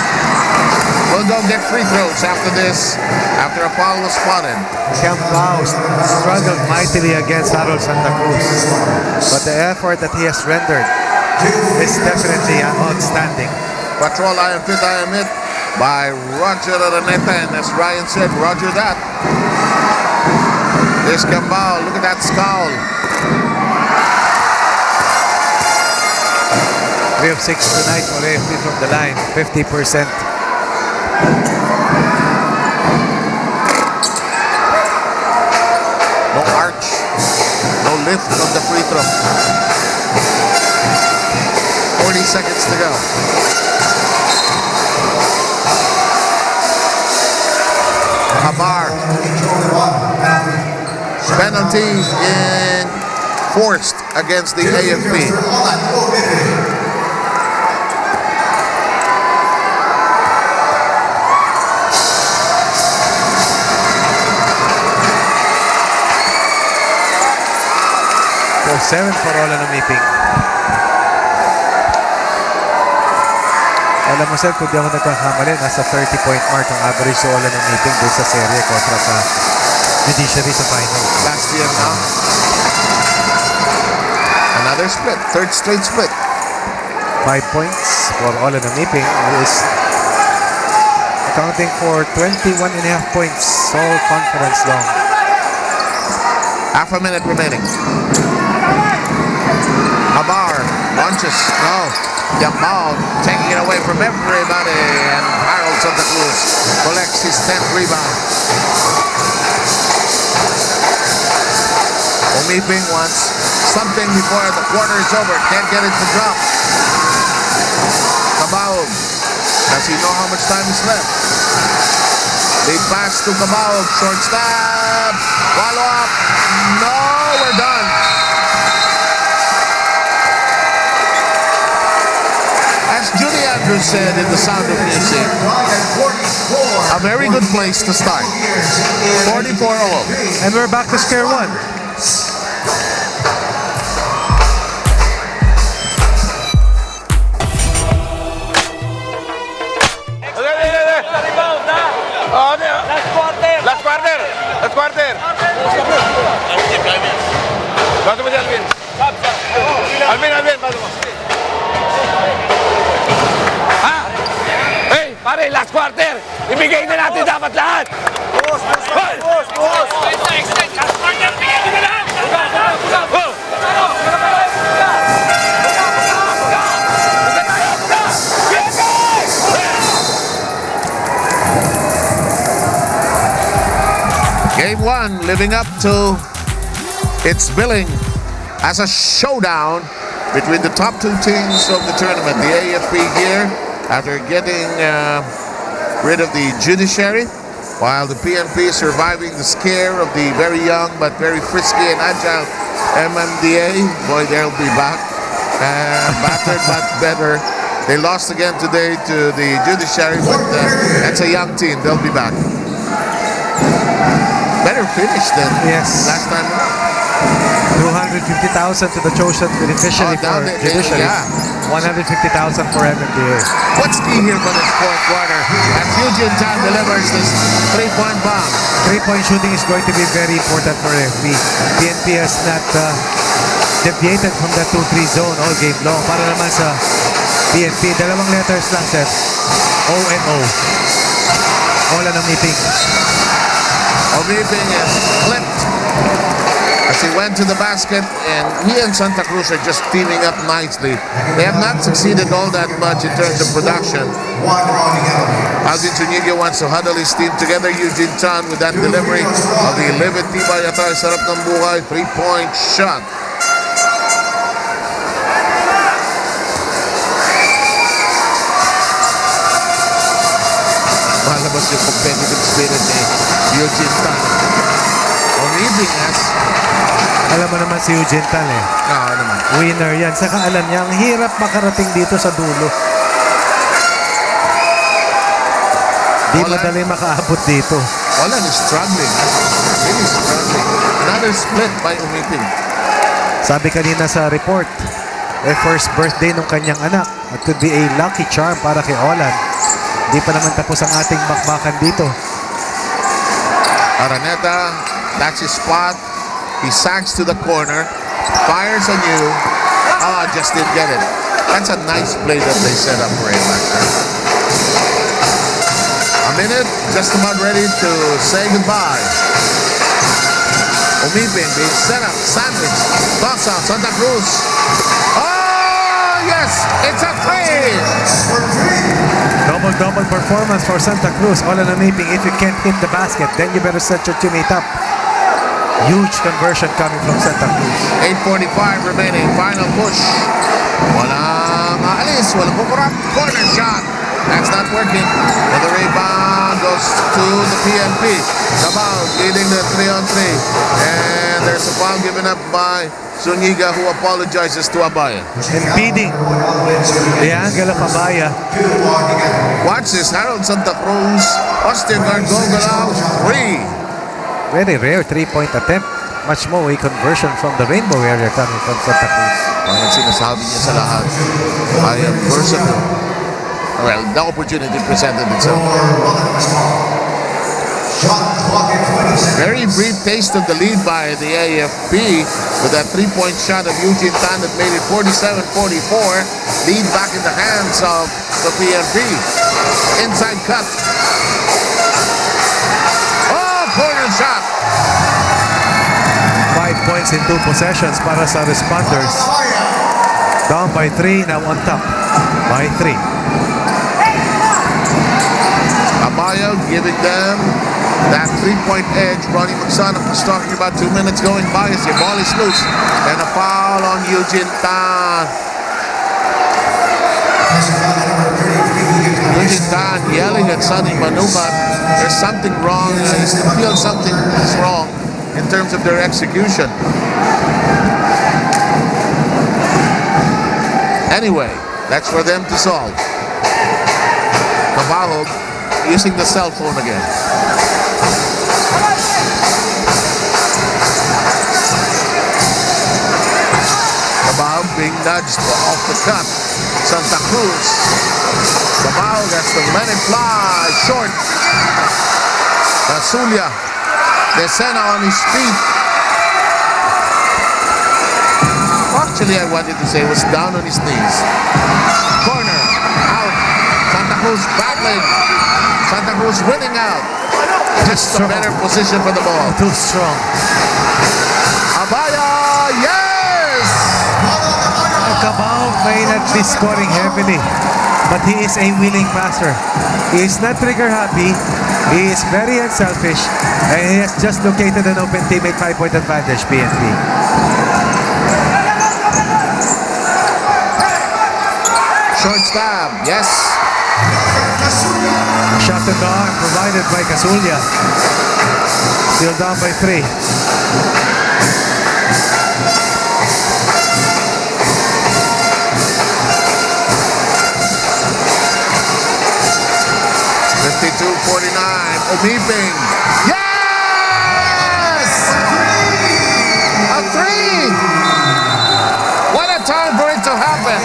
[SPEAKER 5] We'll go get free throws after this. After a foul was spotted.
[SPEAKER 6] Cambao struggled mightily against Harold Santa Cruz. But the effort that he has rendered is definitely outstanding.
[SPEAKER 5] Patrol, I am fit, I am it. By Roger Araneta. And as Ryan said, Roger that. There's Cambao. Look at that scowl.
[SPEAKER 6] 3 of 6 tonight for AFP from the line. 50%.
[SPEAKER 5] No arch. No lift from the free throw. 40 seconds to go. Abar. Penalty enforced against the AFP.
[SPEAKER 6] For 7 for all and Umiping. Alam mo sir, kung di ako nagkakamali, nasa 30-point mark ang average sa all and Umiping doon sa serye kontra sa Judiciary sa final.
[SPEAKER 5] Last year now. Another split. Third straight split.
[SPEAKER 6] 5 points for all and Umiping, who is accounting for 21.5 points all conference long.
[SPEAKER 5] Half a minute remaining. Abar launches. No. Yambao taking it away from everybody, and Harold Santa Cruz collects his 10th rebound. Umiping wants something before the quarter is over. Can't get it to drop. Cabaog. Does he know how much time is left? Big pass to Cabaog. Short stab. Follow up. No, we're done. As Judy Andrews said in The Sound of Music, a very good place to start. 44 all.
[SPEAKER 6] And we're back to square one.
[SPEAKER 4] Last quarter. Bato mo si Alvin. Alvin, bato mo. Ha? Hey, pare, last quarter. Ibigay na natin dapat lahat. Boss. Last quarter, bigay na lahat.
[SPEAKER 5] Game 1 living up to its billing as a showdown between the top two teams of the tournament. The AFP here, after getting rid of the judiciary, while the PNP surviving the scare of the very young but very frisky and agile MMDA. Boy, they'll be back. Battered but better. They lost again today to the judiciary, but that's a young team. They'll be back. Better finish than last time around.
[SPEAKER 6] 250,000 to the chosen beneficiary for judiciary. 150,000 for MMDA.
[SPEAKER 5] What's key here for this fourth quarter? As Eugene Tan delivers this three-point bomb.
[SPEAKER 6] Three-point shooting is going to be very important for AFP. PNP has not deviated from the 2-3 zone all game long. Para naman sa PNP, dalawang letters lang, Seth. O-N-O. Ola ng meeting.
[SPEAKER 5] Umiping is clipped as he went to the basket, and he and Santa Cruz are just teaming up nicely. They have not succeeded all that much in terms of production. Alvin Zuniga wants to huddle his team together. Eugene Tan with that delivery of the Livid Tibay Atay Sarap ng Buhay three-point shot. Malabas yung competitive spirit ni Eugene Tan. Umiping as
[SPEAKER 6] alam mo naman si Eugene Tan eh.
[SPEAKER 5] Oo naman.
[SPEAKER 6] Winner yan. Saka alam niya, ang hirap makarating dito sa dulo. Di madali makaabot dito.
[SPEAKER 5] Olan is struggling. Really struggling. Another split by Umiping.
[SPEAKER 6] Sabi kanina sa report, first birthday ng kanyang anak. It could be a lucky charm para kay Olan. Di pa naman tapos ang ating bakbakan dito.
[SPEAKER 5] Araneta, that's his spot. He sags to the corner, fires on you. Oh, just didn't get it. That's a nice play that they set up for him. A minute, just about ready to say goodbye. Umiping being set up, sandwich, toss out, Santa Cruz. Oh, yes, it's a three.
[SPEAKER 6] Double performance for Santa Cruz. All on Umiping. If you can't hit the basket, then you better set your teammate up. Huge conversion coming from Santa Cruz.
[SPEAKER 5] 8:45 remaining. Final push. Walang aalis. Walang kukurap. Corner shot. That's not working. And the rebound goes to the PNP. Cabal leading the 3-on-3. And there's a foul given up by Zuniga, who apologizes to Abaya.
[SPEAKER 6] Impeding the angle of Abaya.
[SPEAKER 5] Watch this. Harold Santa Cruz. Ostergaard Gogolao. 3.
[SPEAKER 6] Very rare three-point attempt. Much more a conversion from the rainbow area coming from Santa Cruz.
[SPEAKER 5] Ang sinasabi niya sa lahat, I am versatile. Well, the opportunity presented itself. Very brief taste of the lead by the AFP with that three-point shot of Eugene Tan that made it 47-44. Lead back in the hands of the PNP. Inside cut. Corner shot.
[SPEAKER 6] 5 points in 2 possessions para sa responders. Down by 3, now on top. by 3.
[SPEAKER 5] Abaya giving them that three-point edge. Ronnie McSonnock was talking about 2 minutes going by as your ball is loose. And a foul on Eugene Tan. Eugene Tan yelling at Sonny Manukat. There's something wrong. He feels something is wrong in terms of their execution. Anyway, that's for them to solve. Cavallo using the cell phone again. Cavallo being nudged off the cut. Santa Cruz. Cavallo gets the let it fly. Short. Rasulia. Desena on his feet. Actually, I wanted to say was down on his knees. Corner. Out. Santa Cruz battling. Santa Cruz winning out. Just a better position for the ball.
[SPEAKER 6] Too strong.
[SPEAKER 5] Abaya, yes!
[SPEAKER 6] Cabao may not be scoring heavily, but he is a willing passer. He is not trigger happy. He is very unselfish, and he has just located an open teammate 5-point advantage, PNP.
[SPEAKER 5] Short stab, yes.
[SPEAKER 6] Shot at the arm provided by Casulia. Still down by 3.
[SPEAKER 5] Omiping. Yes! A 3! What a time for it to happen.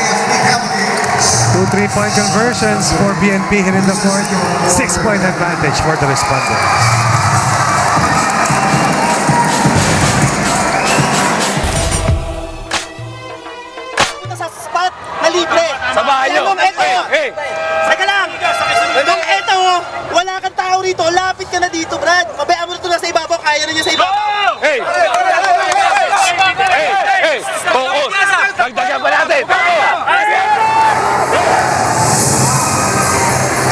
[SPEAKER 6] 2 3-point conversions for PNP here in the fourth. 6-point advantage for the responders.
[SPEAKER 14] Sa spot na libre.
[SPEAKER 13] Sa bahay nyo.
[SPEAKER 14] Hey! Saka lang. Nung eto, wala kang tao rito. Lapit ka na dito, Brad. Mabayaan mo na ito na sa ibabaw. Kaya na niya sa ibabaw.
[SPEAKER 13] Hey! Hey! Focus! Dagdagan pa natin!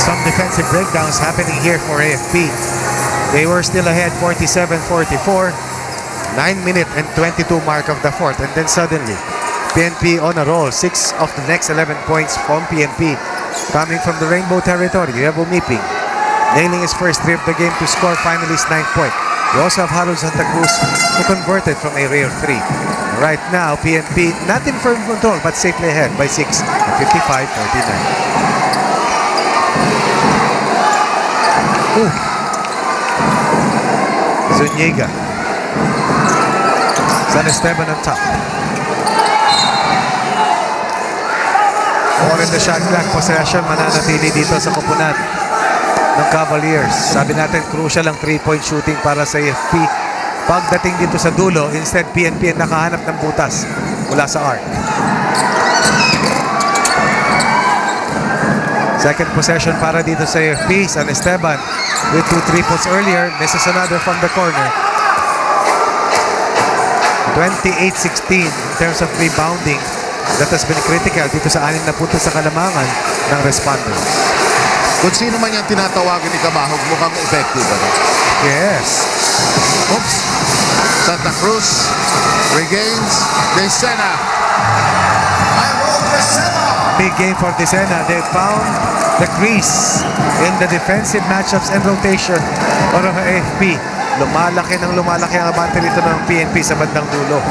[SPEAKER 6] Some defensive breakdowns happening here for AFP. They were still ahead 47-44. 9-minute and 22 mark of the fourth. And then suddenly, PNP on a roll. 6 of the next 11 points from PNP coming from the Rainbow territory. You have Umiping nailing his first three of the game to score finally his 9th point. You also have Harold Santa Cruz who converted from a rare 3. Right now, PNP not in firm control but safely ahead by 6 at 55-49. Zuniga. San Esteban on top. More in the shot clock possession mananatili dito sa koponan ng Cavaliers. Sabi natin crucial ang 3-point shooting para sa AFP. Pagdating dito sa dulo, instead PNP ang nakahanap ng butas mula sa arc. Second possession para dito sa AFP. San Esteban with 2 3-points earlier. Misses another from the corner. 28-16 in terms of rebounding. That has been critical dito sa 6 na puntos sa kalamangan ng responders.
[SPEAKER 5] Kung sino man yung tinatawagan ni Camahog, mukhang effective. Ano?
[SPEAKER 6] Yes.
[SPEAKER 5] Oops. Santa Cruz regains Desena.
[SPEAKER 6] Big game for Desena. They found the crease in the defensive matchups and rotation of AFP. Lumalaki ng lumalaki ang abante rito ng PNP sa bandang dulo.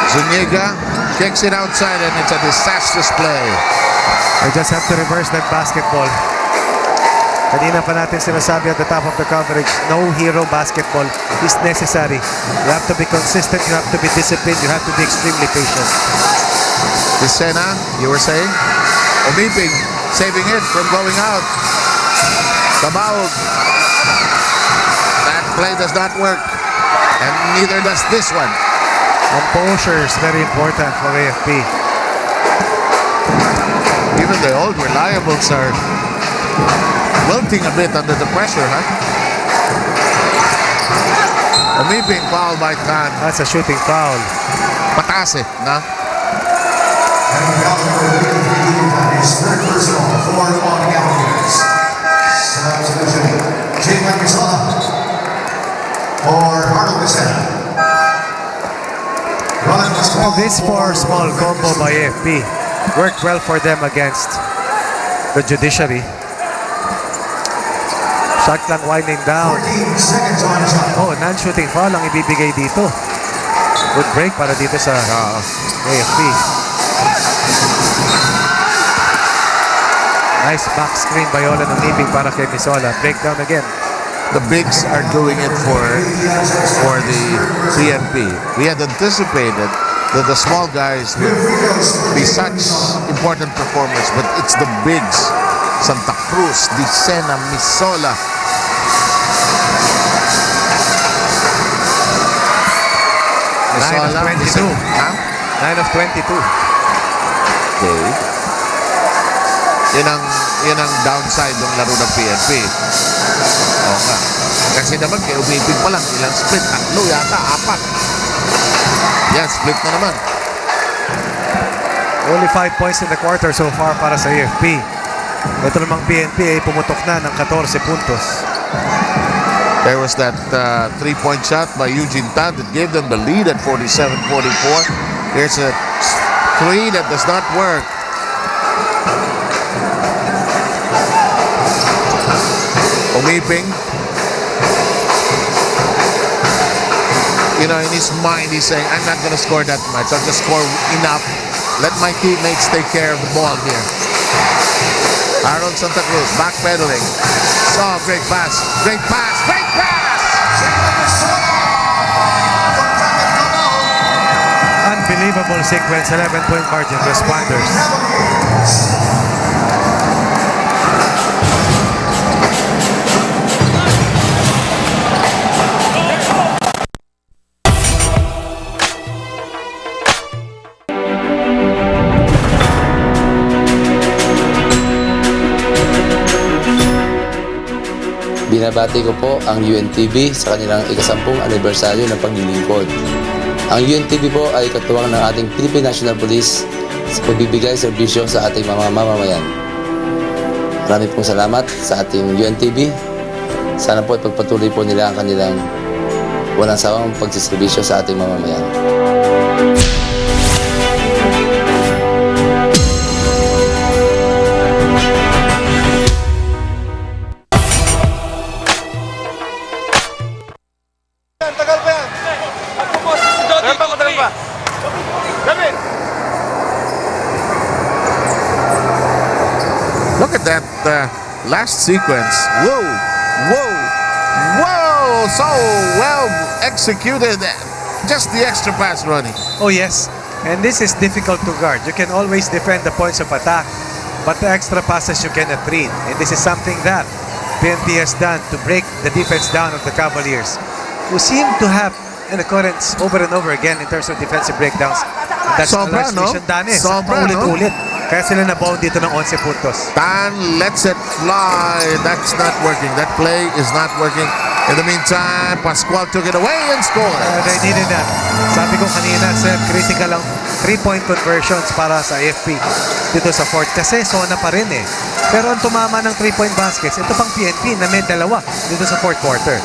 [SPEAKER 5] Zuniga kicks it outside and it's a disastrous play.
[SPEAKER 6] They just have to reverse that basketball. Kanina pa natin sinasabi at the top of the coverage, no hero basketball is necessary. You have to be consistent, you have to be disciplined, you have to be extremely patient.
[SPEAKER 5] Desena, you were saying? Omiping saving it from going out. Cabaog. That play does not work. And neither does this one.
[SPEAKER 6] Composure is very important for AFP.
[SPEAKER 5] Even the old reliables are wilting a bit under the pressure, huh? Umiping foul by Tan.
[SPEAKER 6] That's a shooting foul.
[SPEAKER 5] Pataas eh, na?
[SPEAKER 11] His third personal for the Cavaliers. Substitution, JUN222014 for Arnold Vicena.
[SPEAKER 6] Well, this four-small combo by AFP worked well for them against the judiciary. Shot lang winding down.
[SPEAKER 11] 14 seconds on the shot.
[SPEAKER 6] Oh, non-shooting foul ang ibibigay dito. Good break para dito sa AFP. Nice back screen by Olan Umiping para kay Misola. Breakdown again.
[SPEAKER 5] The bigs are doing it for the PNP. We had anticipated that the small guys would be such important performers, but it's the bigs. Santa Cruz, Dicena, Misola.
[SPEAKER 6] Misola, 9 of 22.
[SPEAKER 5] Huh?
[SPEAKER 6] 9 of 22.
[SPEAKER 5] Okay. Yan ang downside ng laro ng PNP. Oo nga. Kasi naman kay Umiping pa lang, ilang split? 3 yata, 4. Yan, split na naman.
[SPEAKER 6] Only 5 points in the quarter so far para sa AFP. Ito namang PNP ay pumutok na ng 14 puntos.
[SPEAKER 5] There was that 3-point shot by Eugene Tan that gave them the lead at 47-44. Here's a 3 that does not work. Umiping. You know, in his mind, he's saying, I'm not going to score that much. I'll just score enough. Let my teammates take care of the ball here. Aaron Santa Cruz, backpedaling. Oh, great pass. Great pass. Great pass!
[SPEAKER 6] Unbelievable sequence. 11-point margin. Responders.
[SPEAKER 16] Binabati ko po ang UNTV sa kanilang ikasampung anibersaryo ng paglilingkod. Ang UNTV po ay katuwang ng ating Philippine National Police sa pagbibigay serbisyo sa ating mga mamamayan. Marami pong salamat sa ating UNTV. Sana po ipagpatuloy po nila ang kanilang walang sawang pagsiservisyo sa ating mamamayan.
[SPEAKER 5] Look at that last sequence. Whoa, whoa, whoa! So well executed. Just the extra pass running.
[SPEAKER 6] Oh yes, and this is difficult to guard. You can always defend the points of attack, but the extra passes you cannot read. And this is something that PNP has done to break the defense down of the Cavaliers, who seem to have an occurrence over and over again in terms of defensive breakdowns. And that's
[SPEAKER 5] Sobra, no?
[SPEAKER 6] Mission done eh.
[SPEAKER 5] Sobra, no?
[SPEAKER 6] Paulit-ulit. Kaya sila nabaon dito ng 11 puntos.
[SPEAKER 5] Tan lets it fly. That's not working. That play is not working. In the meantime, Pascual took it away and scored.
[SPEAKER 6] They needed that. Sabi ko kanina, Sir, critical ang 3-point conversions para sa AFP dito sa fourth. Kasi zona pa rin eh. Pero ang tumama ng 3-point baskets, ito pang PNP na may 2 dito sa fourth quarter.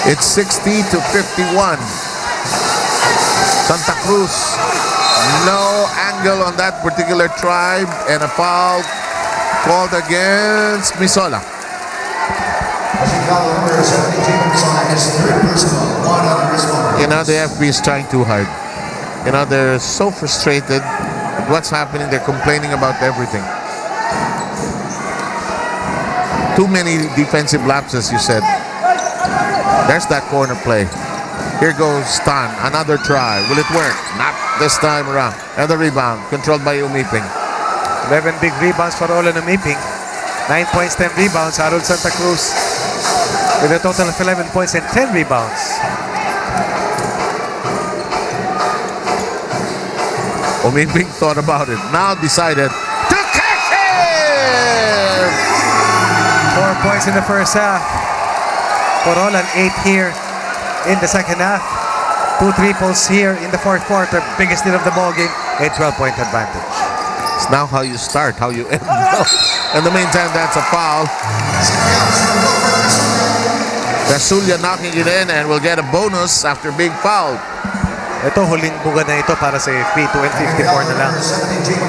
[SPEAKER 5] It's 60-51. Santa Cruz, no angle on that particular tribe, and a foul called against Misola. You know, the FB is trying too hard. You know, they're so frustrated with what's happening. They're complaining about everything. Too many defensive lapses, you said. There's that corner play. Here goes Tan, another try. Will it work? Not this time around. Another rebound, controlled by Umiping.
[SPEAKER 6] 11 big rebounds for Olan Umiping. 9 points, 10 rebounds. Harold Santa Cruz with a total of 11 points and 10 rebounds.
[SPEAKER 5] Umiping thought about it. Now decided to cash in!
[SPEAKER 6] 4 points in the first half. for all, an 8 here in the second half. 2 triples here in the fourth quarter. Biggest lead of the ball game. A 12-point advantage.
[SPEAKER 5] It's now how you start, how you end. In the meantime, that's a foul. Casulia knocking it in and will get a bonus after being fouled.
[SPEAKER 6] Ito, huling buga na ito para sa AFP. 2-54 na lang.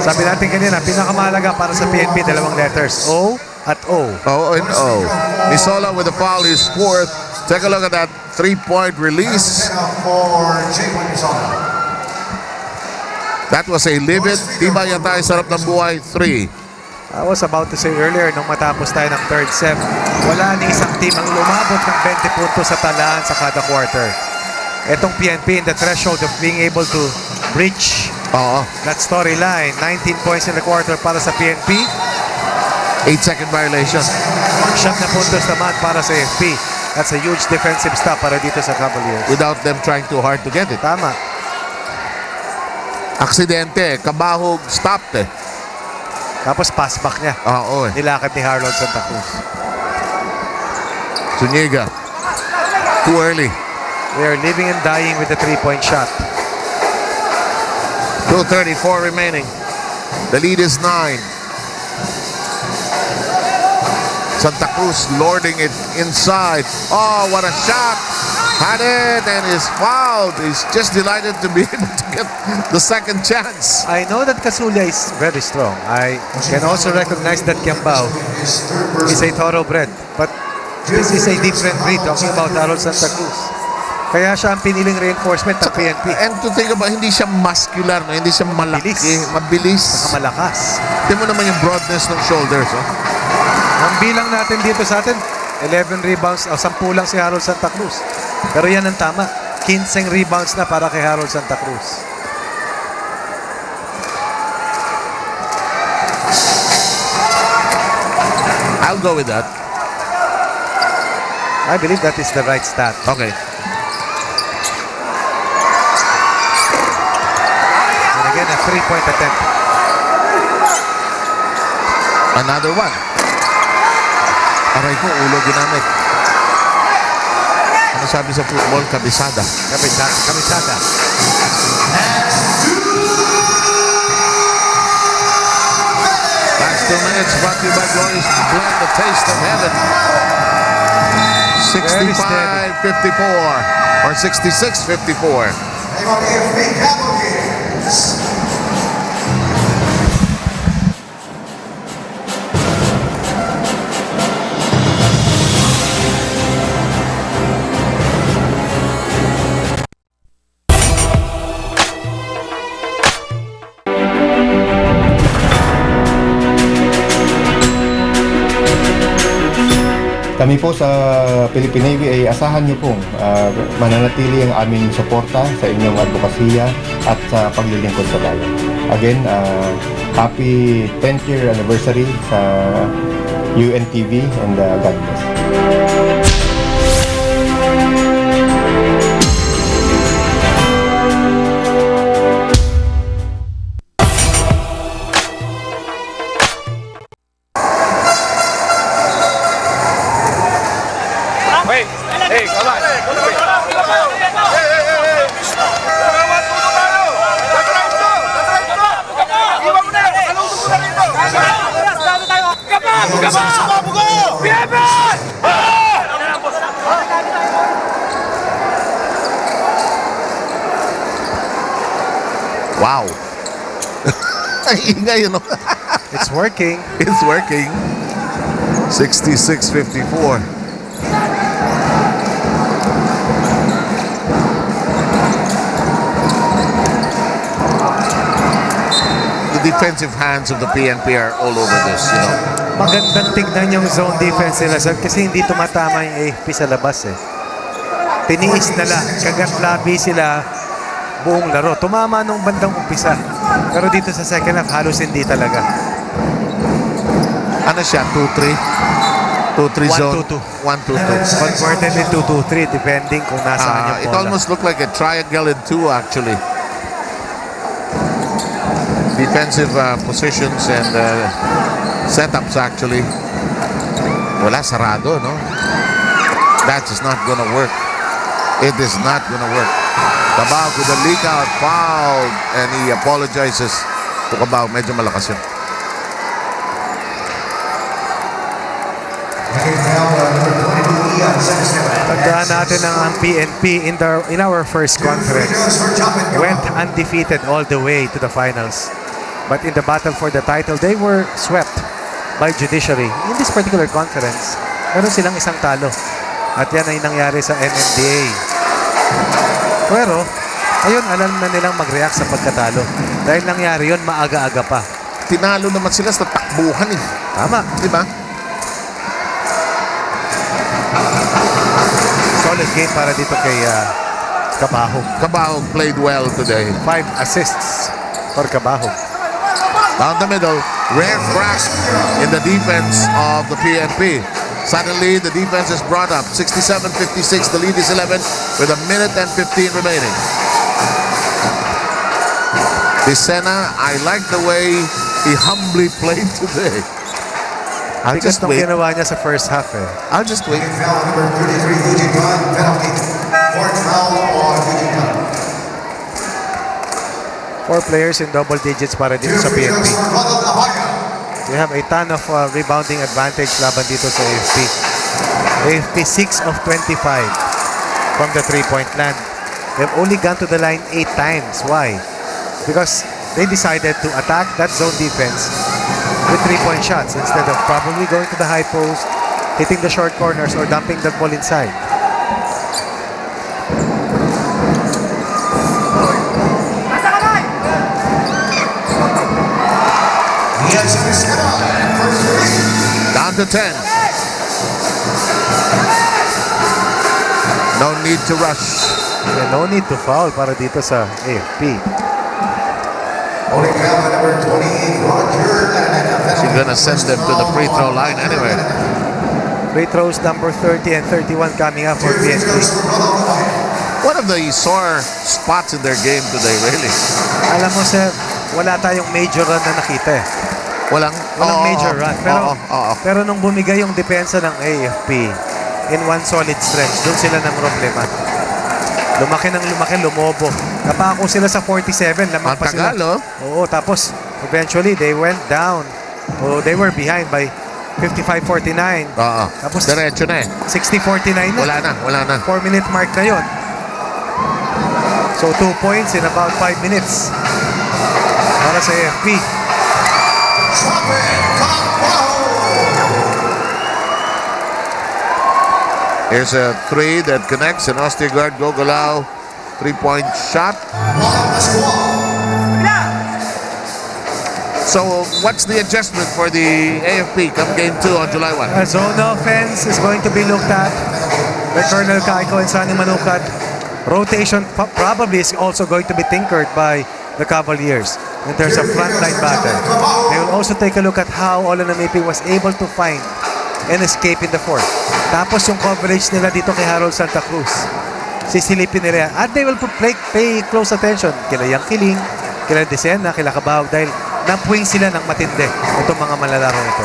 [SPEAKER 6] Sabi natin kanina, pinakamahalaga para sa PNP, dalawang letters. O at O.
[SPEAKER 5] O and O. Nisola with the foul, his fourth. Take a look at that 3-point release. That was a livid. Diba yata ay sarap ng buhay? 3.
[SPEAKER 6] I was about to say earlier, nung matapos tayo ng third set, wala ni isang team ang lumabot ng 20 puntos sa talaan sa kada quarter. Etong PNP in the threshold of being able to breach that storyline. 19 points in the quarter para sa PNP.
[SPEAKER 5] 8-second violation.
[SPEAKER 6] Shot na puntos naman para sa AFP. That's a huge defensive stop para dito sa Cavaliers.
[SPEAKER 5] Without them trying too hard to get it.
[SPEAKER 6] Tama.
[SPEAKER 5] Aksidente. Kabahog stopped eh.
[SPEAKER 6] Tapos pass back niya.
[SPEAKER 5] Oo eh.
[SPEAKER 6] Nilakad ni Harold Santa Cruz.
[SPEAKER 5] Zuniga. Too early.
[SPEAKER 6] They are living and dying with the 3-point shot.
[SPEAKER 5] 2:34 remaining. The lead is 9. Santa Cruz lording it inside. Oh, what a shot. Had it and is fouled. He's just delighted to be able to get the second chance.
[SPEAKER 6] I know that Casulia is very strong. I can also recognize that Kiambao is a thoroughbred. But this is a different breed, talking about Harold Santa Cruz. Kaya siya ang piniling reinforcement ng PNP.
[SPEAKER 5] And to think about, hindi siya muscular, no? Hindi siya malaki, mabilis.
[SPEAKER 6] Saka malakas.
[SPEAKER 5] Tingnan mo naman yung broadness ng shoulders. Oh.
[SPEAKER 6] Ang bilang natin dito sa atin, 11 rebounds, 10 lang si Harold Santa Cruz. Pero yan ang tama. 15 rebounds na para kay Harold Santa Cruz.
[SPEAKER 5] I'll go with that.
[SPEAKER 6] I believe that is the right stat.
[SPEAKER 5] Okay.
[SPEAKER 6] And again, a 3-point attempt.
[SPEAKER 5] Another one. Aray ko, ulo ginamit. Ano sabi sa football? Kabisada.
[SPEAKER 6] Kabisada.
[SPEAKER 5] Last 2 minutes brought to you by Glorious Blend, the taste of heaven. 65-54 or 66-54.
[SPEAKER 11] AFP Cavaliers.
[SPEAKER 17] Kami po sa Philippine Navy ay asahan niyo pong mananatili ang aming suporta sa inyong advokasya at sa paglilingkod sa bayan. Again, happy 10th year anniversary sa UNTV and God bless.
[SPEAKER 13] Hey, come on.
[SPEAKER 5] Wow. Ingay, no?
[SPEAKER 6] It's working.
[SPEAKER 5] It's working. 66-54. The defensive hands of the PNP are all over this, you know.
[SPEAKER 6] Magandang tignan yung zone defense nila, sir, kasi hindi tumatama yung AFP sa labas eh. Tiniis na lang, kagat-labi sila buong laro. Tumama nung bandang umpisa. Pero dito sa second half, halos hindi talaga.
[SPEAKER 5] Ano siya? 2-3? 2-3 zone?
[SPEAKER 6] 1-2-2. 1-2-2. Converted in 2-2-3 depending kung nasaan yung
[SPEAKER 5] It
[SPEAKER 6] bola.
[SPEAKER 5] almost looked like a triangle in 2 actually. Defensive positions and setups actually. Wala, sarado, no? That is not gonna work. It is not gonna work. Cabao with a leak out foul, and he apologizes to Cabao. Medyo malakas yun.
[SPEAKER 6] Tandaan natin ang PNP in our first conference went undefeated all the way to the finals. But in the battle for the title, they were swept by judiciary. In this particular conference, meron silang isang talo. At yan ay nangyari sa MMDA. Pero, ayun, alam na nilang mag-react sa pagkatalo. Dahil nangyari yun, maaga-aga pa.
[SPEAKER 5] Tinalo naman sila sa takbuhan eh.
[SPEAKER 6] Tama.
[SPEAKER 5] Diba?
[SPEAKER 6] Solid game para dito kay Cabao.
[SPEAKER 5] Cabao played well today.
[SPEAKER 6] 5 assists for Cabao.
[SPEAKER 5] Down the middle, rare crack in the defense of the PNP. Suddenly, the defense is brought up. 67-56, the lead is 11 with a minute and 15 remaining. Vicena, I like the way he humbly played today. I'll just wait.
[SPEAKER 6] Ginawa niya sa first half eh.
[SPEAKER 5] I'll just wait.
[SPEAKER 11] Number 33, Eugene Gunn, penalty. Fourth foul on Eugene Gunn.
[SPEAKER 6] 4 players in double digits para dito sa PNP. They have a ton of rebounding advantage laban dito sa AFP. AFP 6 of 25 from the 3-point land. They've only gone to the line 8 times. Why? Because they decided to attack that zone defense with 3-point shots instead of probably going to the high post, hitting the short corners, or dumping the ball inside.
[SPEAKER 5] Down to 10. No need to rush.
[SPEAKER 6] Yeah, no need to foul para dito sa AFP.
[SPEAKER 11] Holding foul by number 28, Roger.
[SPEAKER 5] She's gonna send them to the free throw line anyway.
[SPEAKER 6] Free throws number 30 and 31 coming up for PNP.
[SPEAKER 5] One of the sore spots in their game today, really.
[SPEAKER 6] Alam mo, sir, wala tayong major run na nakita eh.
[SPEAKER 5] Walang
[SPEAKER 6] major run. Pero nung bumigay yung depensa ng AFP in one solid stretch, doon sila ng problema. Lumaki ng lumaki, lumobo. Napako sila sa 47, lamang pa sila. Oo, tapos eventually they went down. Oh, they were behind by 55-49.
[SPEAKER 5] Tapos diretso na eh.
[SPEAKER 6] 60-49 na.
[SPEAKER 5] Wala na.
[SPEAKER 6] 4-minute mark na yon. So 2 points in about 5 minutes para sa AFP.
[SPEAKER 5] Here's a 3 that connects, an Ostergaard Gogolao 3-point shot. So what's the adjustment for the AFP come game 2 on July 1?
[SPEAKER 6] A zone offense is going to be looked at by Colonel Kaiko and Sunny Manukat. Rotation probably is also going to be tinkered by the Cavaliers in terms of frontline battle. They will also take a look at how Olan Amipi was able to find and escape in the fourth. Tapos yung coverage nila dito kay Harold Santa Cruz. Sisilipin nila. At they will pay close attention kila Yang Kiling, kila Desena, kila Cabao dahil napuwing sila ng matindi itong mga malalaro ito.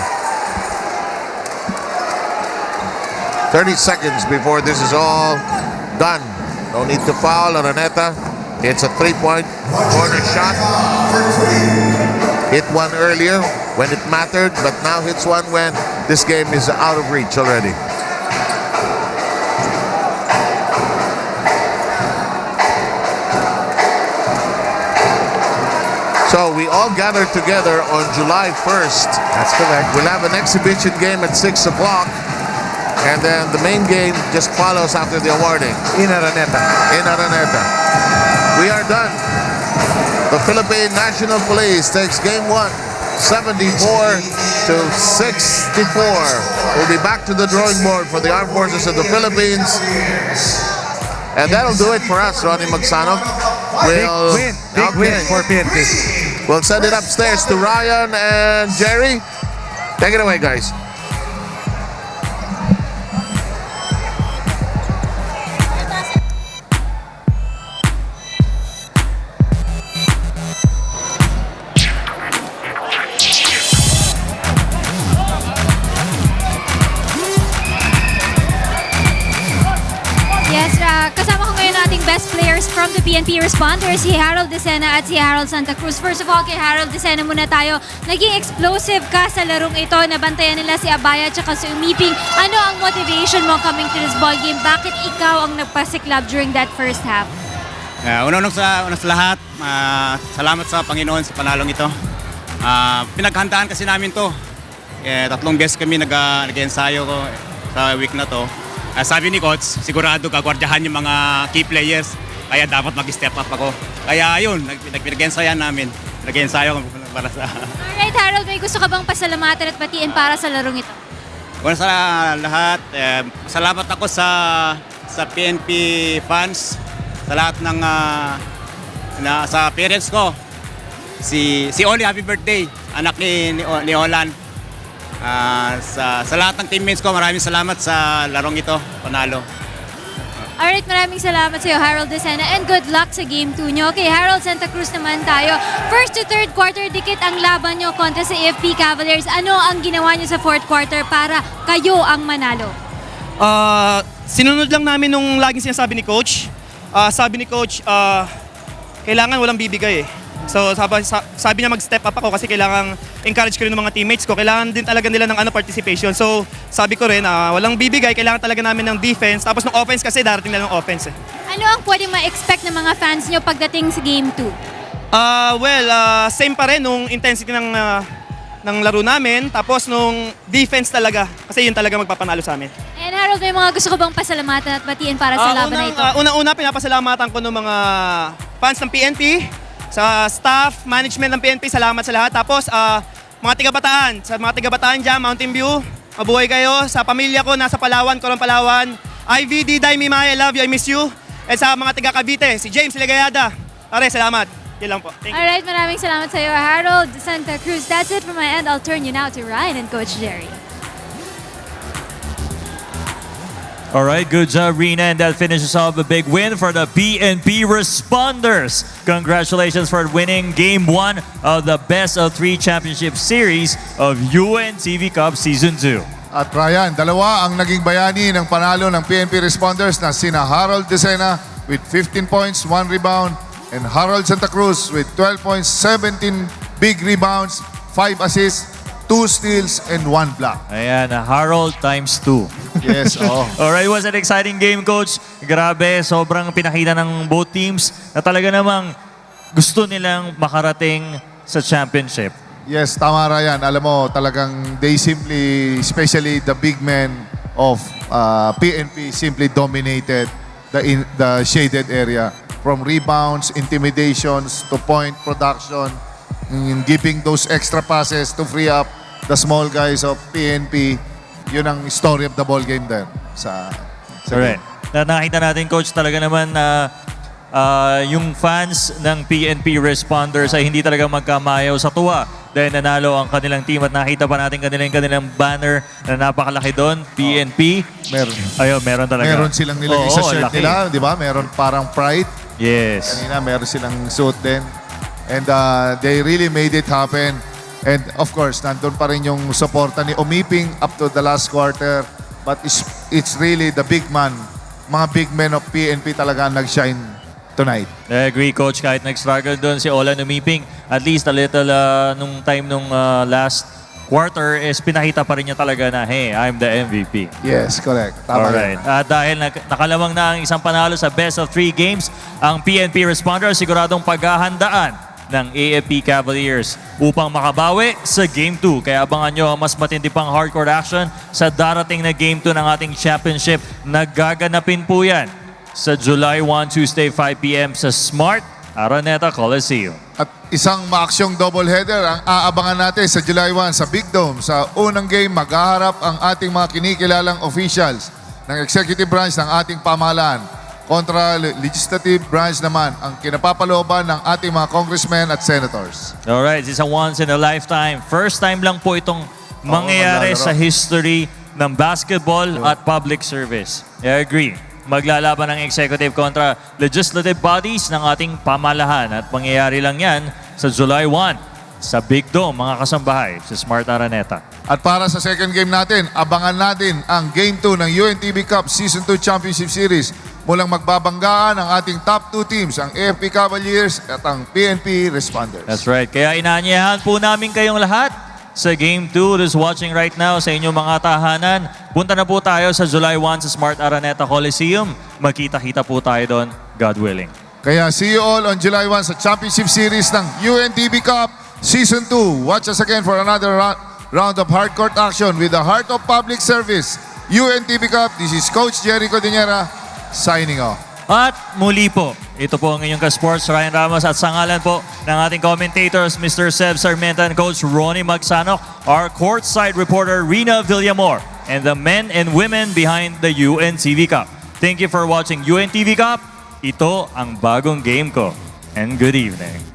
[SPEAKER 5] 30 seconds before this is all done. No need to foul. Araneta. It's a 3-point corner shot. Hit one earlier when it mattered, but now hits one when this game is out of reach already. So we all gathered together on July 1st.
[SPEAKER 6] That's correct.
[SPEAKER 5] We'll have an exhibition game at 6 o'clock. And then the main game just follows after the awarding.
[SPEAKER 6] In Araneta.
[SPEAKER 5] We are done. The Philippine National Police takes game 1, 74-64. We'll be back to the drawing board for the Armed Forces of the Philippines. And that'll do it for us, Ronnie Magsanov.
[SPEAKER 6] Big win for PNP.
[SPEAKER 5] We'll send it upstairs to Ryan and Jerry. Take it away, guys.
[SPEAKER 8] Kasama ko ngayon ating best players from the PNP Responders, si Harold Decena at si Harold Santa Cruz. First of all, kay Harold Decena muna tayo. Naging explosive ka sa larong ito. Nabantayan nila si Abaya at si Umiping. Ano ang motivation mo coming to this ball game? Bakit ikaw ang nagpasiklab during that first half?
[SPEAKER 18] Una sa lahat, salamat sa Panginoon sa panalong ito. Pinaghandaan kasi namin to. 3 beses kami nag-ensayo sa week na to. Sabi ni Coach, sigurado gagwardyahan yung mga key players. Kaya dapat mag-step up ako. Kaya yun, nag-ensayo namin. Nag-ensayo para sa...
[SPEAKER 8] Alright, Harold, may gusto ka bang pasalamatan at batiin para sa larong ito?
[SPEAKER 18] Una sa lahat, salamat ako sa PNP fans, sa lahat ng sa parents ko. Si Oli, happy birthday, anak ni Olan. Sa lahat ng teammates ko, maraming salamat sa larong ito, panalo.
[SPEAKER 8] Alright, maraming salamat sa iyo, Harold Decena, and good luck sa Game 2 nyo. Okay, Harold Santa Cruz naman tayo. First to third quarter, dikit ang laban nyo kontra sa AFP Cavaliers. Ano ang ginawa nyo sa fourth quarter para kayo ang manalo?
[SPEAKER 14] Sinunod lang namin nung laging sinasabi ni Coach. Sabi ni Coach, kailangan walang bibigay eh. So sabi niya mag-step up ako kasi kailangan encourage ko rin ng mga teammates ko. Kailangan din talaga nila ng participation. So sabi ko rin, walang bibigay, kailangan talaga namin ng defense. Tapos ng offense kasi darating na ng offense eh.
[SPEAKER 8] Ano ang pwede ma-expect ng mga fans nyo pagdating sa Game 2?
[SPEAKER 14] Same pa rin nung intensity ng laro namin. Tapos nung defense talaga. Kasi yun talaga magpapanalo sa amin.
[SPEAKER 8] And Harold, may mga gusto ko bang pasalamatan at batiin para sa laban na ito?
[SPEAKER 14] Una-una, pinapasalamatan ko ng mga fans ng PNP, sa staff, management ng PNP, salamat sa lahat. Tapos, mga tiga-Bataan, sa mga tiga-Bataan dyan, Mountain View, mabuhay kayo. Sa pamilya ko, nasa Palawan, Coron, Palawan. Ivy, Diday, Mimay, I love you, I miss you. And sa mga tiga-Cavite, si James Ligayada. Pare, salamat. Yan lang po. Thank you.
[SPEAKER 8] Alright, maraming salamat sa iyo, Harold Santa Cruz. That's it from my end. I'll turn you now to Ryan and Coach Jerry.
[SPEAKER 2] All right, good job, Rina, and that finishes off a big win for the PNP Responders. Congratulations for winning Game 1 of the Best of 3 Championship Series of UNTV Cup Season 2.
[SPEAKER 1] At Ryan, dalawa ang naging bayani ng panalo ng PNP Responders na sina Harold Decena with 15 points, 1 rebound, and Harold Santa Cruz with 12 points, 17 big rebounds, 5 assists, 2 steals, and 1 block.
[SPEAKER 2] Ayan, Harold times 2.
[SPEAKER 1] Yes, oh.
[SPEAKER 2] Alright, it was an exciting game, Coach. Grabe, sobrang pinakita ng both teams na talaga namang gusto nilang makarating sa championship.
[SPEAKER 1] Yes, tama Ryan. Alam mo, talagang they simply, especially the big men of PNP, simply dominated the shaded area. From rebounds, intimidations, to point production, giving those extra passes to free up the small guys of PNP. Yun ang story of the ball game there sa
[SPEAKER 2] Correct. Nakita natin, Coach, talaga naman na yung fans ng PNP Responders ay hindi talaga magkamayaw sa tuwa dahil nanalo ang kanilang team at nakita pa natin kanilang banner na napakalaki doon, PNP.
[SPEAKER 1] Meron.
[SPEAKER 2] Ayun, meron talaga.
[SPEAKER 1] Meron silang nilagay sa shirt
[SPEAKER 2] laki
[SPEAKER 1] nila, di ba? Meron parang pride.
[SPEAKER 2] Yes.
[SPEAKER 1] Kanina meron silang suit din. And they really made it happen. And of course, nandun pa rin yung suporta ni Umiping up to the last quarter. But it's really the big man, mga big men of PNP talaga nag-shine tonight.
[SPEAKER 2] I agree, Coach. Kahit nag-struggle doon si Olan Umiping, at least a little nung last quarter is pinakita pa rin niya talaga na, hey, I'm the MVP.
[SPEAKER 1] Yes, correct. Tama
[SPEAKER 2] alright. At dahil nakalamang na ang isang panalo sa best of 3 games, ang PNP Responders siguradong paghahandaan ng AFP Cavaliers upang makabawi sa Game 2. Kaya abangan nyo ang mas matindi pang hardcore action sa darating na Game 2 ng ating championship. Nagaganapin po yan sa July 1, Tuesday, 5 p.m. sa Smart Araneta Coliseum.
[SPEAKER 1] At isang maaksyong doubleheader ang aabangan natin sa July 1 sa Big Dome. Sa unang game, maghaharap ang ating mga kinikilalang officials ng executive branch ng ating pamahalaan kontra legislative branch naman ang kinapapalooban ng ating mga congressmen at senators.
[SPEAKER 2] Alright, it's a once in a lifetime. First time lang po itong mangyayari sa history ng basketball at public service. I agree. Maglalaban ng executive kontra legislative bodies ng ating pamalahan at mangyayari lang yan sa July 1 sa Big Dome, mga kasambahay, sa Smart Araneta.
[SPEAKER 1] At para sa second game natin, abangan natin ang Game 2 ng UNTV Cup Season 2 Championship Series mulang magbabanggaan ang ating top 2 teams, ang AFP Cavaliers at ang PNP Responders.
[SPEAKER 2] That's right. Kaya inaanyayahan po namin kayong lahat sa Game 2 who's watching right now sa inyong mga tahanan. Punta na po tayo sa July 1 sa Smart Araneta Coliseum. Magkita-kita po tayo doon, God willing.
[SPEAKER 1] Kaya see you all on July 1 sa Championship Series ng UNTV Cup Season 2. Watch us again for another round of hardcourt action with the heart of public service. UNTV Cup, this is Coach Jericho Dinera signing off.
[SPEAKER 2] At muli po, ito po ang inyong ka-sports, Ryan Ramos, at sa ngalan po ng ating commentators, Mr. Seb Sarmiento and Coach Ronnie Magsanok, our courtside reporter Rina Villamor, and the men and women behind the UNTV Cup. Thank you for watching UNTV Cup. Ito ang bagong game ko. And good evening.